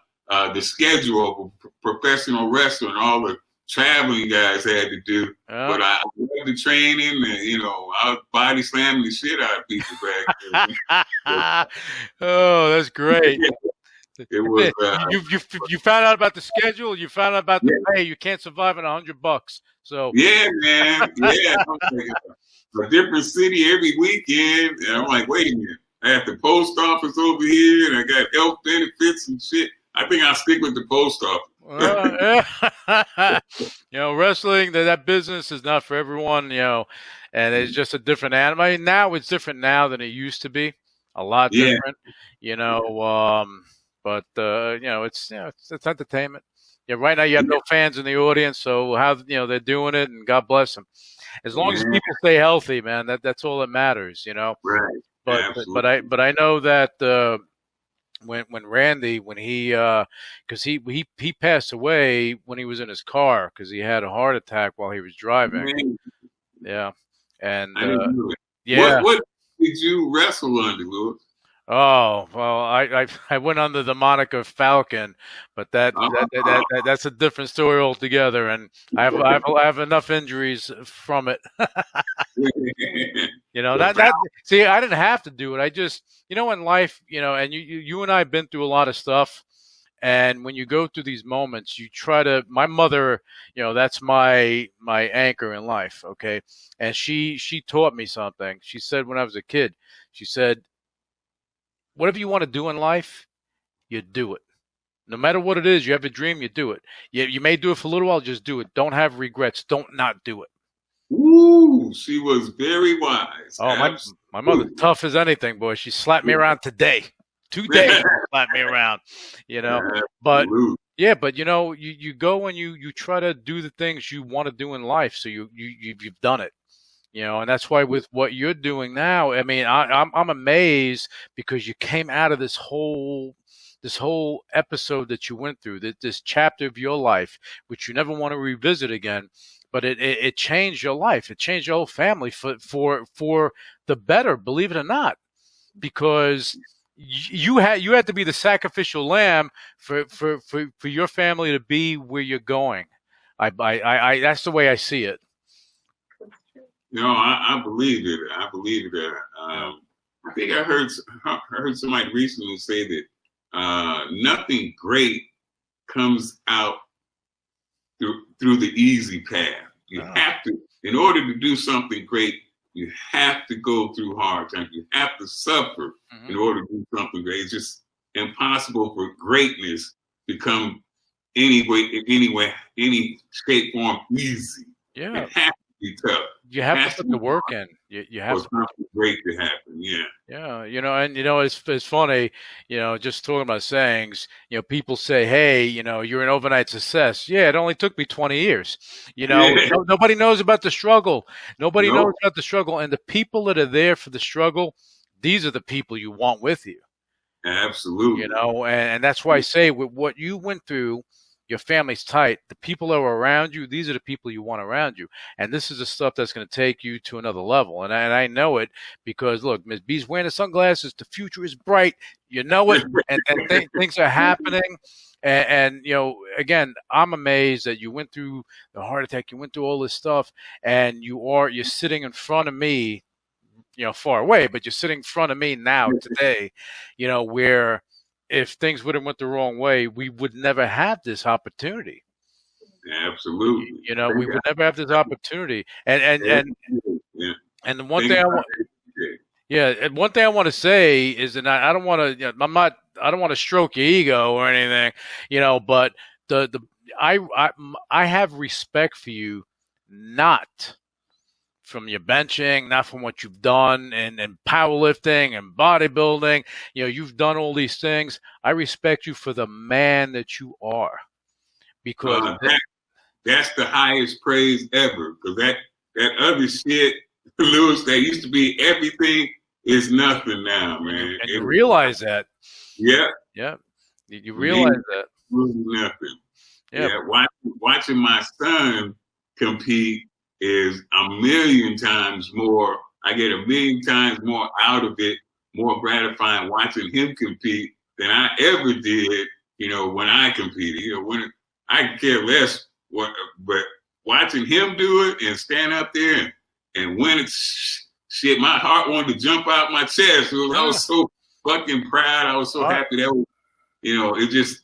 the schedule of professional wrestling, all the traveling guys had to do. But I loved the training, and I was body slamming the shit out of people back then.
Oh, that's great.
It was.
You found out about the schedule. You found out about the pay. You can't survive on $100. So
yeah, man. Yeah, a different city every weekend, and I'm like, wait a minute. I have the post office over here, and I got health benefits and shit. I think I'll stick with the post office.
Wrestling, that business is not for everyone, and it's just a different animal. I mean, now it's different now than it used to be. A lot different, but it's entertainment. Yeah, right now you have no fans in the audience, so how they're doing it, and God bless them. As long as people stay healthy, man, that's all that matters,
Right.
But I know that when Randy, when he because he passed away when he was in his car because he had a heart attack while he was driving. Yeah, and
I didn't know it.
yeah.
What did you wrestle under, Louis?
Oh well, I went under the moniker Falcon, but that's a different story altogether, and I have enough injuries from it. See, I didn't have to do it. I just, in life, and you and I have been through a lot of stuff. And when you go through these moments, you try to, my mother, that's my anchor in life. Okay. And she taught me something. She said, when I was a kid, she said, whatever you want to do in life, you do it. No matter what it is, you have a dream, you do it. You may do it for a little while, just do it. Don't have regrets. Don't not do it.
Ooh, she was very wise.
Oh, my mother's tough as anything, boy. She slapped me around today. 2 days she slapped me around, But yeah, but you go and you try to do the things you want to do in life, so you've done it. And that's why with what you're doing now, I mean, I'm amazed because you came out of this whole episode that you went through, this chapter of your life, which you never want to revisit again. But it changed your life. It changed your whole family for the better, believe it or not, because you had to be the sacrificial lamb for your family to be where you're going. I that's the way I see it.
I believe it. I believe it. I think I heard somebody recently say that nothing great comes out through the easy path. You have to, in order to do something great, you have to go through hard times. You have to suffer in order to do something great. It's just impossible for greatness to come any shape, form, easy.
Yeah.
It has to be tough.
You have to put the work in. You have to.
Something great to happen. Yeah.
Yeah. And it's funny, just talking about sayings, people say, hey, you're an overnight success. Yeah. It only took me 20 years. Nobody knows about the struggle. Nobody knows about the struggle. And the people that are there for the struggle, these are the people you want with you.
Absolutely.
And that's why I say with what you went through, your family's tight. The people that are around you, these are the people you want around you. And this is the stuff that's going to take you to another level. And I know it because, look, Ms. B's wearing the sunglasses. The future is bright. You know it. And things are happening. And again, I'm amazed that you went through the heart attack. You went through all this stuff. And you're sitting in front of me, far away. But you're sitting in front of me now today, where if things would have went the wrong way, we would never have this opportunity.
Absolutely.
We would never have this opportunity. And the one thing and one thing I want to say is that I don't want to, I don't want to stroke your ego or anything, but I have respect for you, not from your benching, not from what you've done and powerlifting and bodybuilding. You've done all these things. I respect you for the man that you are, because
that's the highest praise ever. Because that other shit, Lewis, that used to be everything is nothing now, man.
And you realize that.
Yeah.
Yeah. You realize that.
Really nothing.
Yeah.
Watching my son compete is a million times more. I get a million times more out of it, more gratifying watching him compete than I ever did, when I competed. When I could care less but watching him do it and stand up there and win it, shit, my heart wanted to jump out my chest. I was so fucking proud. I was so happy that was, it just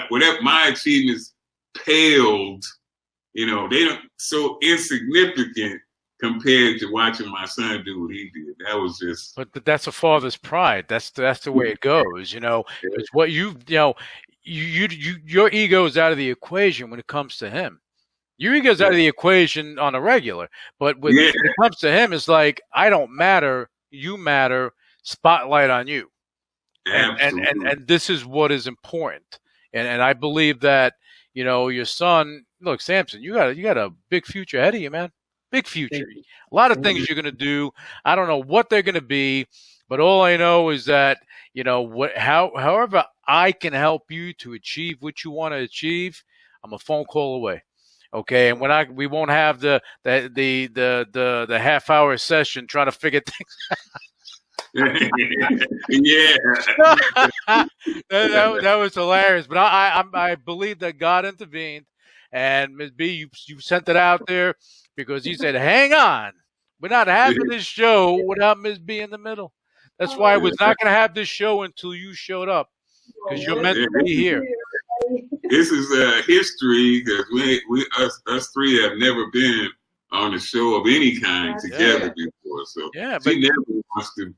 whatever my achievements paled, they don't so insignificant compared to watching my son do what he did. That was just.
But that's a father's pride. That's the way it goes. It's what your ego is out of the equation when it comes to him. Your ego's out of the equation on a regular, but when it comes to him, it's like, I don't matter, you matter, spotlight on you. And this is what is important. And I believe that, your son, look, Samson, you got a big future ahead of you, man. Big future. A lot of things you're going to do. I don't know what they're going to be, but all I know is that, however I can help you to achieve what you want to achieve, I'm a phone call away. Okay, and we won't have the half-hour session trying to figure things out.
Yeah,
that was hilarious. But I believe that God intervened, and Ms. B, you sent it out there because he said, "Hang on, we're not having this show without Ms. B in the middle." That's why I was not going to have this show until you showed up, because you're meant to be here.
This is history, because us three have never been on a show of any kind together before. So she never wants to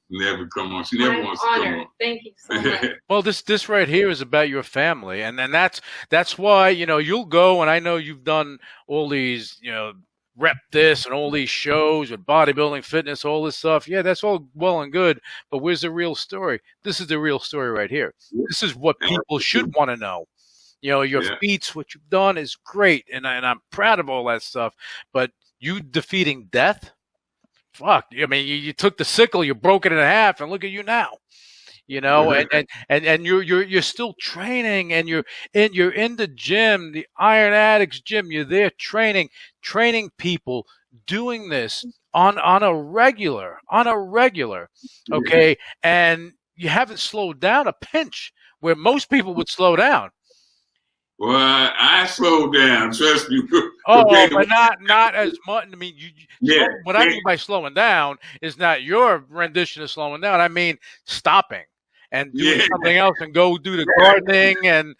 come on. She never wants to come on.
Thank you so much.
Well, this right here is about your family, and that's why you'll go, and I know you've done all these rep this and all these shows with bodybuilding, fitness, all this stuff. Yeah, that's all well and good, but where's the real story? This is the real story right here. This is what people should want to know. Your feats, what you've done is great, and I'm proud of all that stuff. But you defeating death, fuck. I mean, you took the sickle, you broke it in half, and look at you now. And you're still training, and you're in the gym, the Iron Addicts gym. You're there training people, doing this on a regular. Okay, and you haven't slowed down a pinch where most people would slow down.
Well, I slowed down. Trust me.
But not as much. I mean, what I mean by slowing down is not your rendition of slowing down. I mean stopping and doing something else and go do the gardening and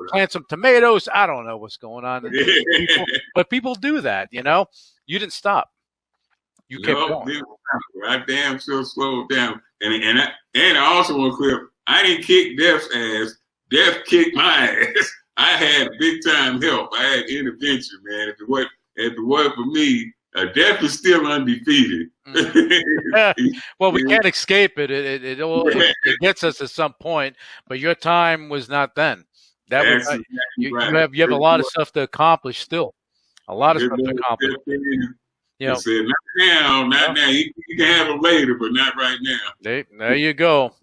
plant some tomatoes. I don't know what's going on, but people do that. You didn't stop. You kept going.
I damn sure slowed down. And I also want to clear. I didn't kick Def's ass. Def kicked my ass. I had big time help. I had intervention, man. If it wasn't for me, Def is still undefeated.
Well, we can't escape it. It gets us at some point. But your time was not then. You have a lot of stuff to accomplish still. A lot of stuff to accomplish.
Said, not now. You can have them later, but not right now.
There you go.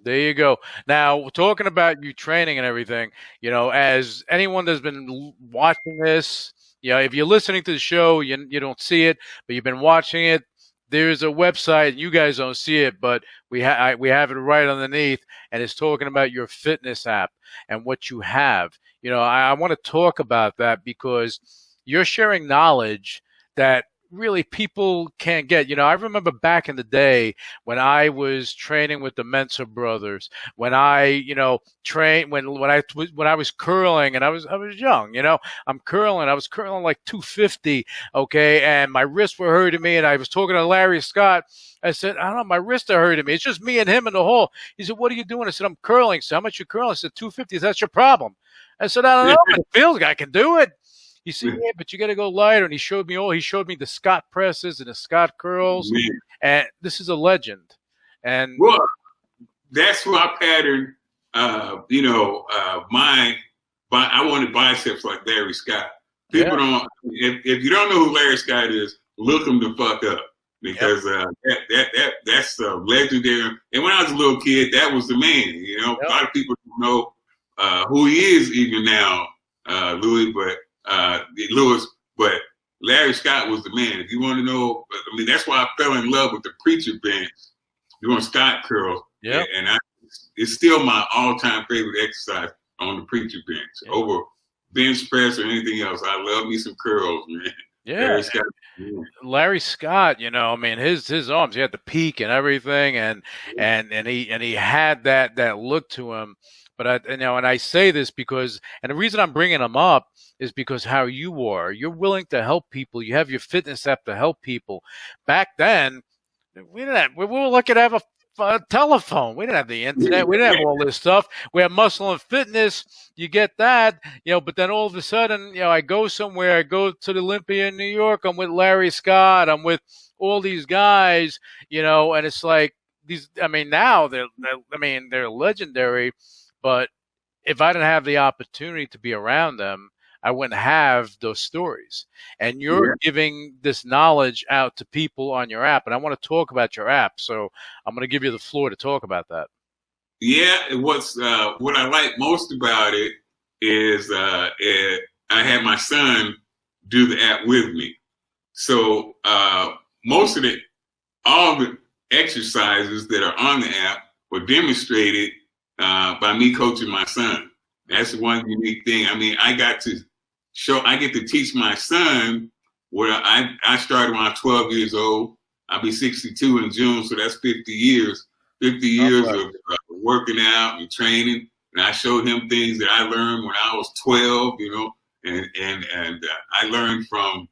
Now, talking about you training and everything, as anyone that's been watching this, if you're listening to the show, you don't see it, but you've been watching it. There's a website. You guys don't see it, but we have it right underneath, and it's talking about your fitness app and what you have. I want to talk about that because you're sharing knowledge that really people can't get. I remember back in the day when I was training with the Mensa brothers, when I, trained, when I was curling, and I was young, I was curling like 250. Okay. And my wrists were hurting me. And I was talking to Larry Scott. I said, I don't know, my wrists are hurting me. It's just me and him in the hall. He said, what are you doing? I said, I'm curling. So how much you curling? I said, 250. That's your problem. I said, I don't know. It feels like I can do it. He said, yeah, but you got to go lighter. And he showed me the Scott presses and the Scott curls. And this is a legend. And
that's my pattern. I wanted biceps like Larry Scott. People don't, if you don't know who Larry Scott is, look them the fuck up because that's legendary. And when I was a little kid, that was the man. You know, a lot of people don't know who he is even now, Louis, but Larry Scott was the man. If you want to know, I mean, that's why I fell in love with the preacher bench doing Scott curls.
Yeah,
and it's still my all-time favorite exercise on the preacher bench over bench press or anything else. I love me some curls, man.
Yeah, Larry Scott, you know, I mean, his arms, he had the peak and everything, and he had that look to him. But and I say this because, and the reason I'm bringing him up is because how you are. You're willing to help people. You have your fitness app to help people. Back then, we were lucky to have a telephone. We didn't have the internet. We didn't have all this stuff. We have Muscle and Fitness. You get that, but then all of a sudden, I go somewhere. I go to the Olympia in New York. I'm with Larry Scott. I'm with all these guys, and it's like these. I mean, now they're legendary, but if I didn't have the opportunity to be around them, I wouldn't have those stories. And you're giving this knowledge out to people on your app. And I want to talk about your app. So I'm going to give you the floor to talk about that.
Yeah, what I like most about it is I had my son do the app with me. So most of all the exercises that are on the app were demonstrated by me coaching my son. That's one unique thing. I mean, I get to teach my son where I started when I was 12 years old. I'll be 62 in June, so that's 50 years. 50 years of working out and training. And I showed him things that I learned when I was 12, and I learned from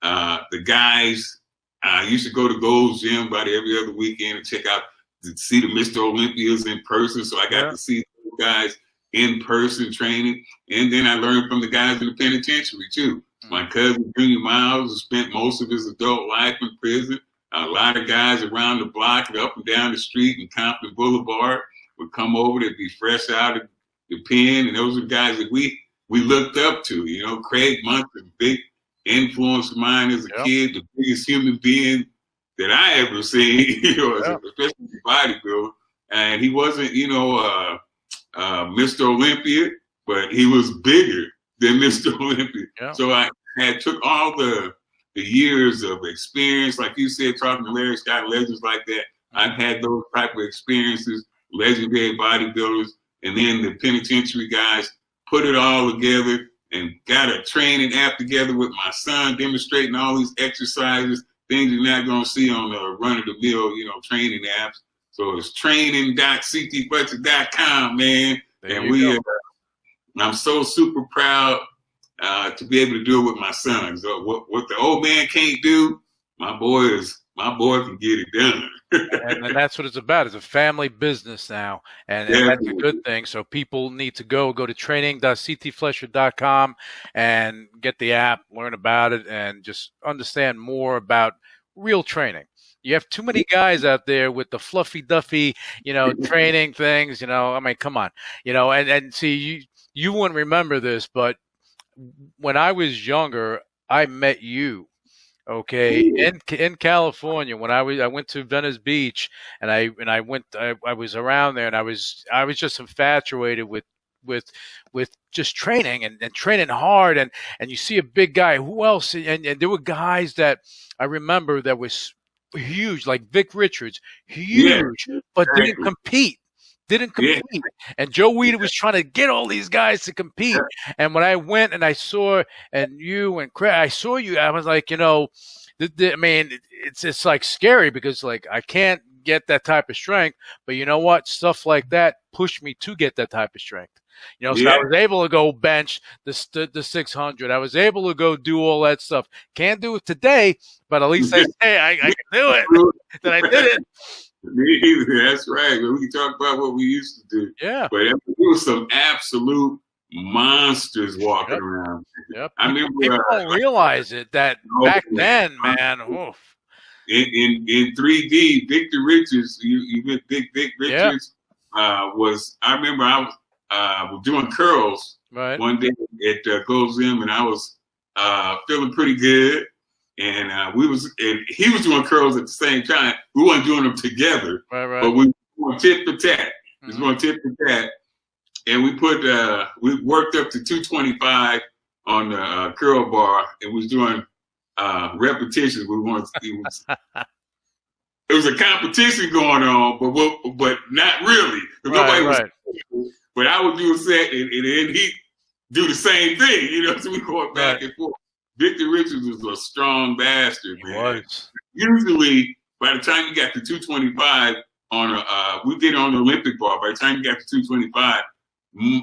the guys. I used to go to Gold's Gym about every other weekend and to see the Mr. Olympias in person. So I got to see those guys in person training. And then I learned from the guys in the penitentiary too. My cousin Junior Miles spent most of his adult life in prison. A lot of guys around the block, up and down the street in Compton Boulevard would come over. They'd be fresh out of the pen. And those are guys that we looked up to. Craig Munson, big influence of mine as a kid, the biggest human being that I ever seen, especially bodybuilder. And he wasn't, Mr. Olympia, but he was bigger than Mr. Olympia. Yeah. So I took all the years of experience, like you said, talking to Larry Scott, legends like that. I've had those type of experiences, legendary bodybuilders, and then the penitentiary guys put it all together and got a training app together with my son, demonstrating all these exercises, things you're not going to see on the run-of-the-mill, training apps. So it's training.ctfletcher.com, man. And I'm so super proud to be able to do it with my son. So what the old man can't do, my boy can get it done.
And that's what it's about. It's a family business now, and that's a good thing. So people need to go to training.ctfletcher.com and get the app, learn about it, and just understand more about real training. You have too many guys out there with the fluffy duffy, training things, I mean, come on, and see, you wouldn't remember this, but when I was younger, I met you, in California when I went to Venice Beach, and I was around there, and I was just infatuated with just training and training hard, and you see a big guy, who else? And there were guys that I remember that was huge, like Vic Richards, huge, but didn't compete. And Joe Weider was trying to get all these guys to compete. And when I went and I saw, and you and Craig, I saw you, I was like, I mean, it's like scary because like I can't get that type of strength, but you know what? Stuff like that pushed me to get that type of strength. So I was able to go bench the 600. I was able to go do all that stuff. Can't do it today, but at least I say I can do it. That I did it.
That's right. We can talk about what we used to do.
Yeah.
But there was some absolute monsters walking around.
Yep.
I remember
people don't realize it that back then, man. Oof.
In 3D, Victor Richards, you met Vic Richards. I remember I was doing curls one day at Gold's Gym, and I was feeling pretty good. and he was doing curls at the same time. We weren't doing them together,
Right.
but we were going tit for tat. We was going tit for tat, and we worked up to 225 on the curl bar, and was doing repetitions. It was a competition going on, but not really. Nobody was. But I would do a set, and then he do the same thing, So we going back and forth. Victor Richards was a strong bastard, man. Usually, by the time you got to 225 we did it on the Olympic bar. By the time you got to 225,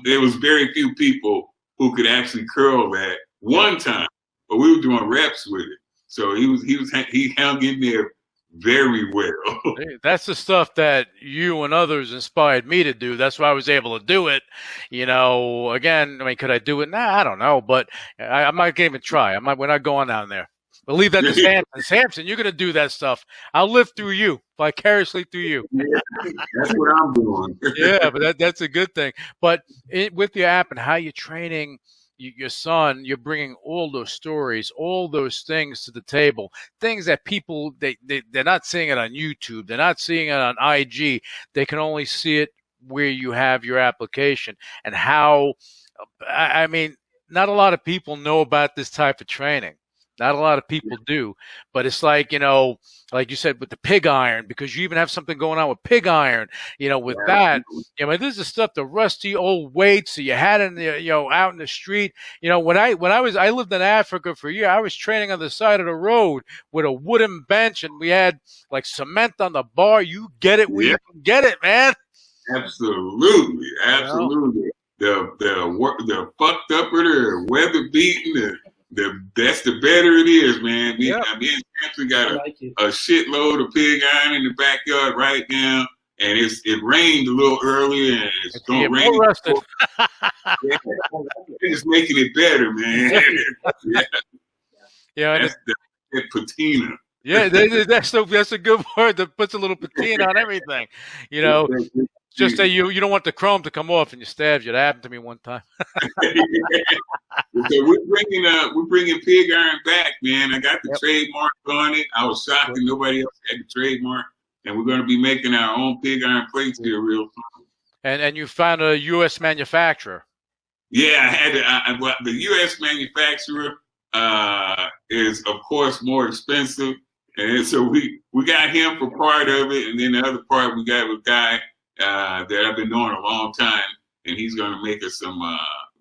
there was very few people who could actually curl that one time. But we were doing reps with it, so he hung in there very well.
That's the stuff that you and others inspired me to do. That's why I was able to do it. Again, I mean, could I do it? Nah, I don't know, but I might even try. We're not going down there. But leave that to Samson. Samson, you're going to do that stuff. I'll live through you, vicariously through you.
Yeah, that's what I'm doing.
Yeah, but that's a good thing. But with your app and how you're training your son, you're bringing all those stories, all those things to the table, things that people, they're not seeing it on YouTube. They're not seeing it on IG. They can only see it where you have your application. And how, I mean, not a lot of people know about this type of training. Not a lot of people do, but it's like, like you said, with the pig iron, because you even have something going on with pig iron, with that, this is stuff, the rusty old weights that you had in the, out in the street. When I lived in Africa for a year, I was training on the side of the road with a wooden bench, and we had like cement on the bar. You get it where you can get it, man.
Absolutely. The fucked up or the weather beaten, that's the better it is, man. Me and Samson got a shitload of pig iron in the backyard right now, and it rained a little earlier, and it's going to rain. It's making it better, man. That's the patina.
Yeah, that's a good word that puts a little patina on everything. Just that you don't want the chrome to come off and you stab you. That happened to me one time.
So we're bringing pig iron back, man. I got the trademark on it. I was shocked that nobody else had the trademark, and we're going to be making our own pig iron plates here real soon.
And you found a U.S. manufacturer.
Yeah, I had the U.S. manufacturer is of course more expensive, and so we got him for part of it, and then the other part we got a guy that I've been knowing a long time, and he's going to make us some.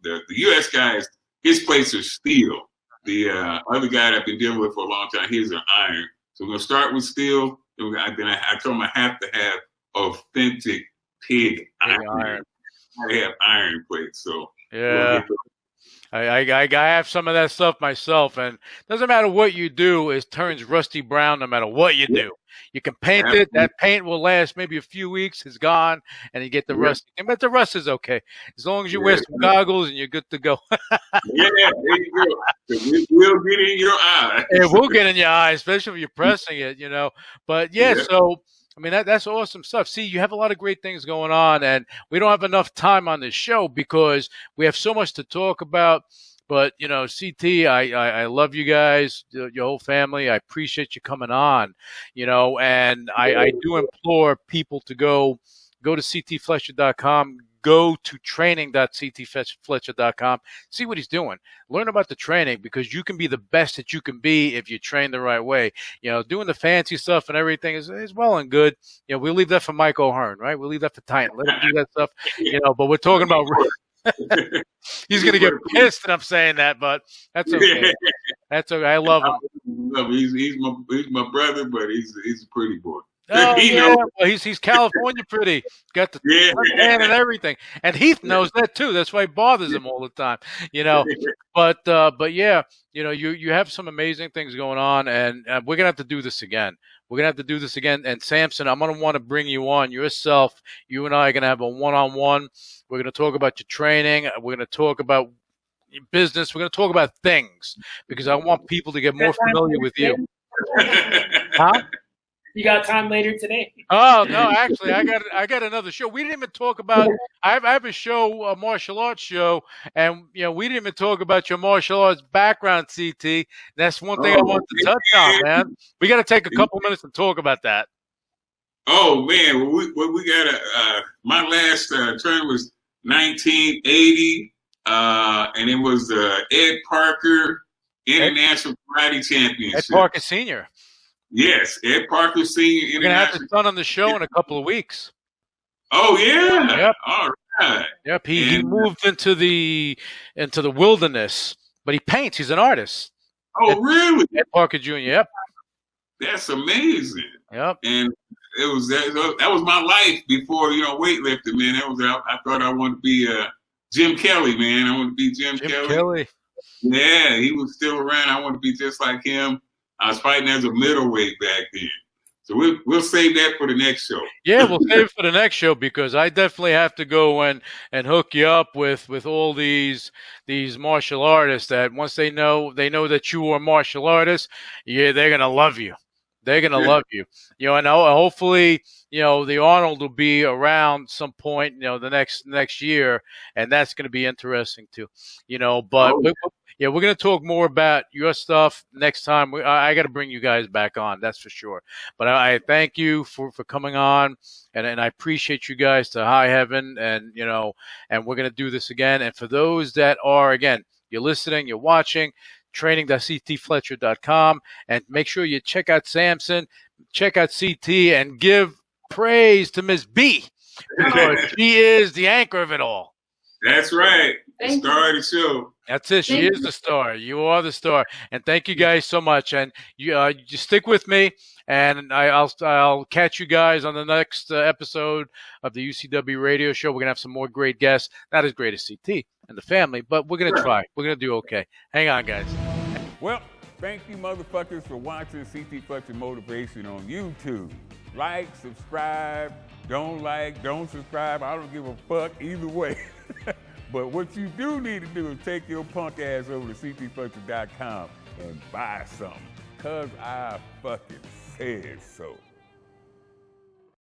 The U.S. guys, his plates are steel. The other guy that I've been dealing with for a long time, his are iron. So we're going to start with steel. Then I told him I have to have authentic pig iron. I have iron plates. So
yeah. I have some of that stuff myself, and doesn't matter what you do, it turns rusty brown no matter what you do. You can paint it. That paint will last maybe a few weeks. It's gone, and you get the rust. But the rust is okay as long as you wear some goggles and you're good to go.
There you go. It will get in your eye.
It will get in your eye, especially if you're pressing it. But so. I mean, that's awesome stuff. See, you have a lot of great things going on, and we don't have enough time on this show because we have so much to talk about. But, CT, I love you guys, your whole family. I appreciate you coming on, and I do implore people to go to ctfletcher.com, go to training.ctfletcher.com, see what he's doing. Learn about the training, because you can be the best that you can be if you train the right way. Doing the fancy stuff and everything is well and good. We'll leave that for Mike O'Hearn, right? We'll leave that for Titan. Let him do that stuff, but we're talking about he's going to get pissed that I'm saying that, but that's okay. That's okay. I love him.
He's my brother, but he's a pretty boy.
Oh, well, he's California pretty. Got the tan and everything, and Heath knows that too. That's why it bothers him all the time, But yeah, you have some amazing things going on, and we're gonna have to do this again. And Samson, I'm gonna want to bring you on yourself. You and I are gonna have a one-on-one. We're gonna talk about your training. We're gonna talk about your business. We're gonna talk about things, because I want people to get more familiar with you. Huh?
You got time later today?
Oh no, actually, I got another show. We didn't even talk about. I have a show, a martial arts show, and we didn't even talk about your martial arts background, CT. That's one thing I want to touch on, man. We got to take a couple minutes and talk about that.
Oh man, we got my last term was 1980, and it was the Ed Parker International Karate Championship.
Ed Parker Senior.
Yes, Ed Parker Senior
We're gonna have his son on the show in a couple of weeks.
Oh yeah.
Yep.
All right.
Yep. He moved into the wilderness, but he paints. He's an artist.
Oh really?
Ed Parker Jr. Yep.
That's amazing.
Yep.
And it was that was my life before weightlifting, man. I thought I wanted to be Jim Kelly, man. I wanted to be Jim Kelly. Yeah, he was still around. I wanted to be just like him. I was fighting as a middleweight back then. So we'll save that for the next show.
Yeah, we'll save it for the next show because I definitely have to go and hook you up with all these martial artists that once they know that you are martial artists, yeah, they're gonna love you. They're gonna love you. And hopefully, the Arnold will be around some point, the next year, and that's gonna be interesting too. But we're gonna talk more about your stuff next time. I got to bring you guys back on, that's for sure. But I thank you for coming on, and I appreciate you guys to high heaven, and and we're gonna do this again. And for those that are, again, you're listening, you're watching, training.ctfletcher.com, and make sure you check out Samson, check out CT, and give praise to Miss B because she is the anchor of it all.
That's right. The star of the show.
That's it. She is the star. You are the star. And thank you guys so much. And you just stick with me, and I'll catch you guys on the next episode of the UCW radio show. We're gonna have some more great guests. Not as great as CT and the family, but we're gonna try. We're gonna do okay. Hang on, guys.
Well, thank you, motherfuckers, for watching CT Fletcher Motivation on YouTube. Like, subscribe. Don't subscribe. I don't give a fuck either way. But what you do need to do is take your punk ass over to ctfletcher.com and buy something. Cause I fucking said so.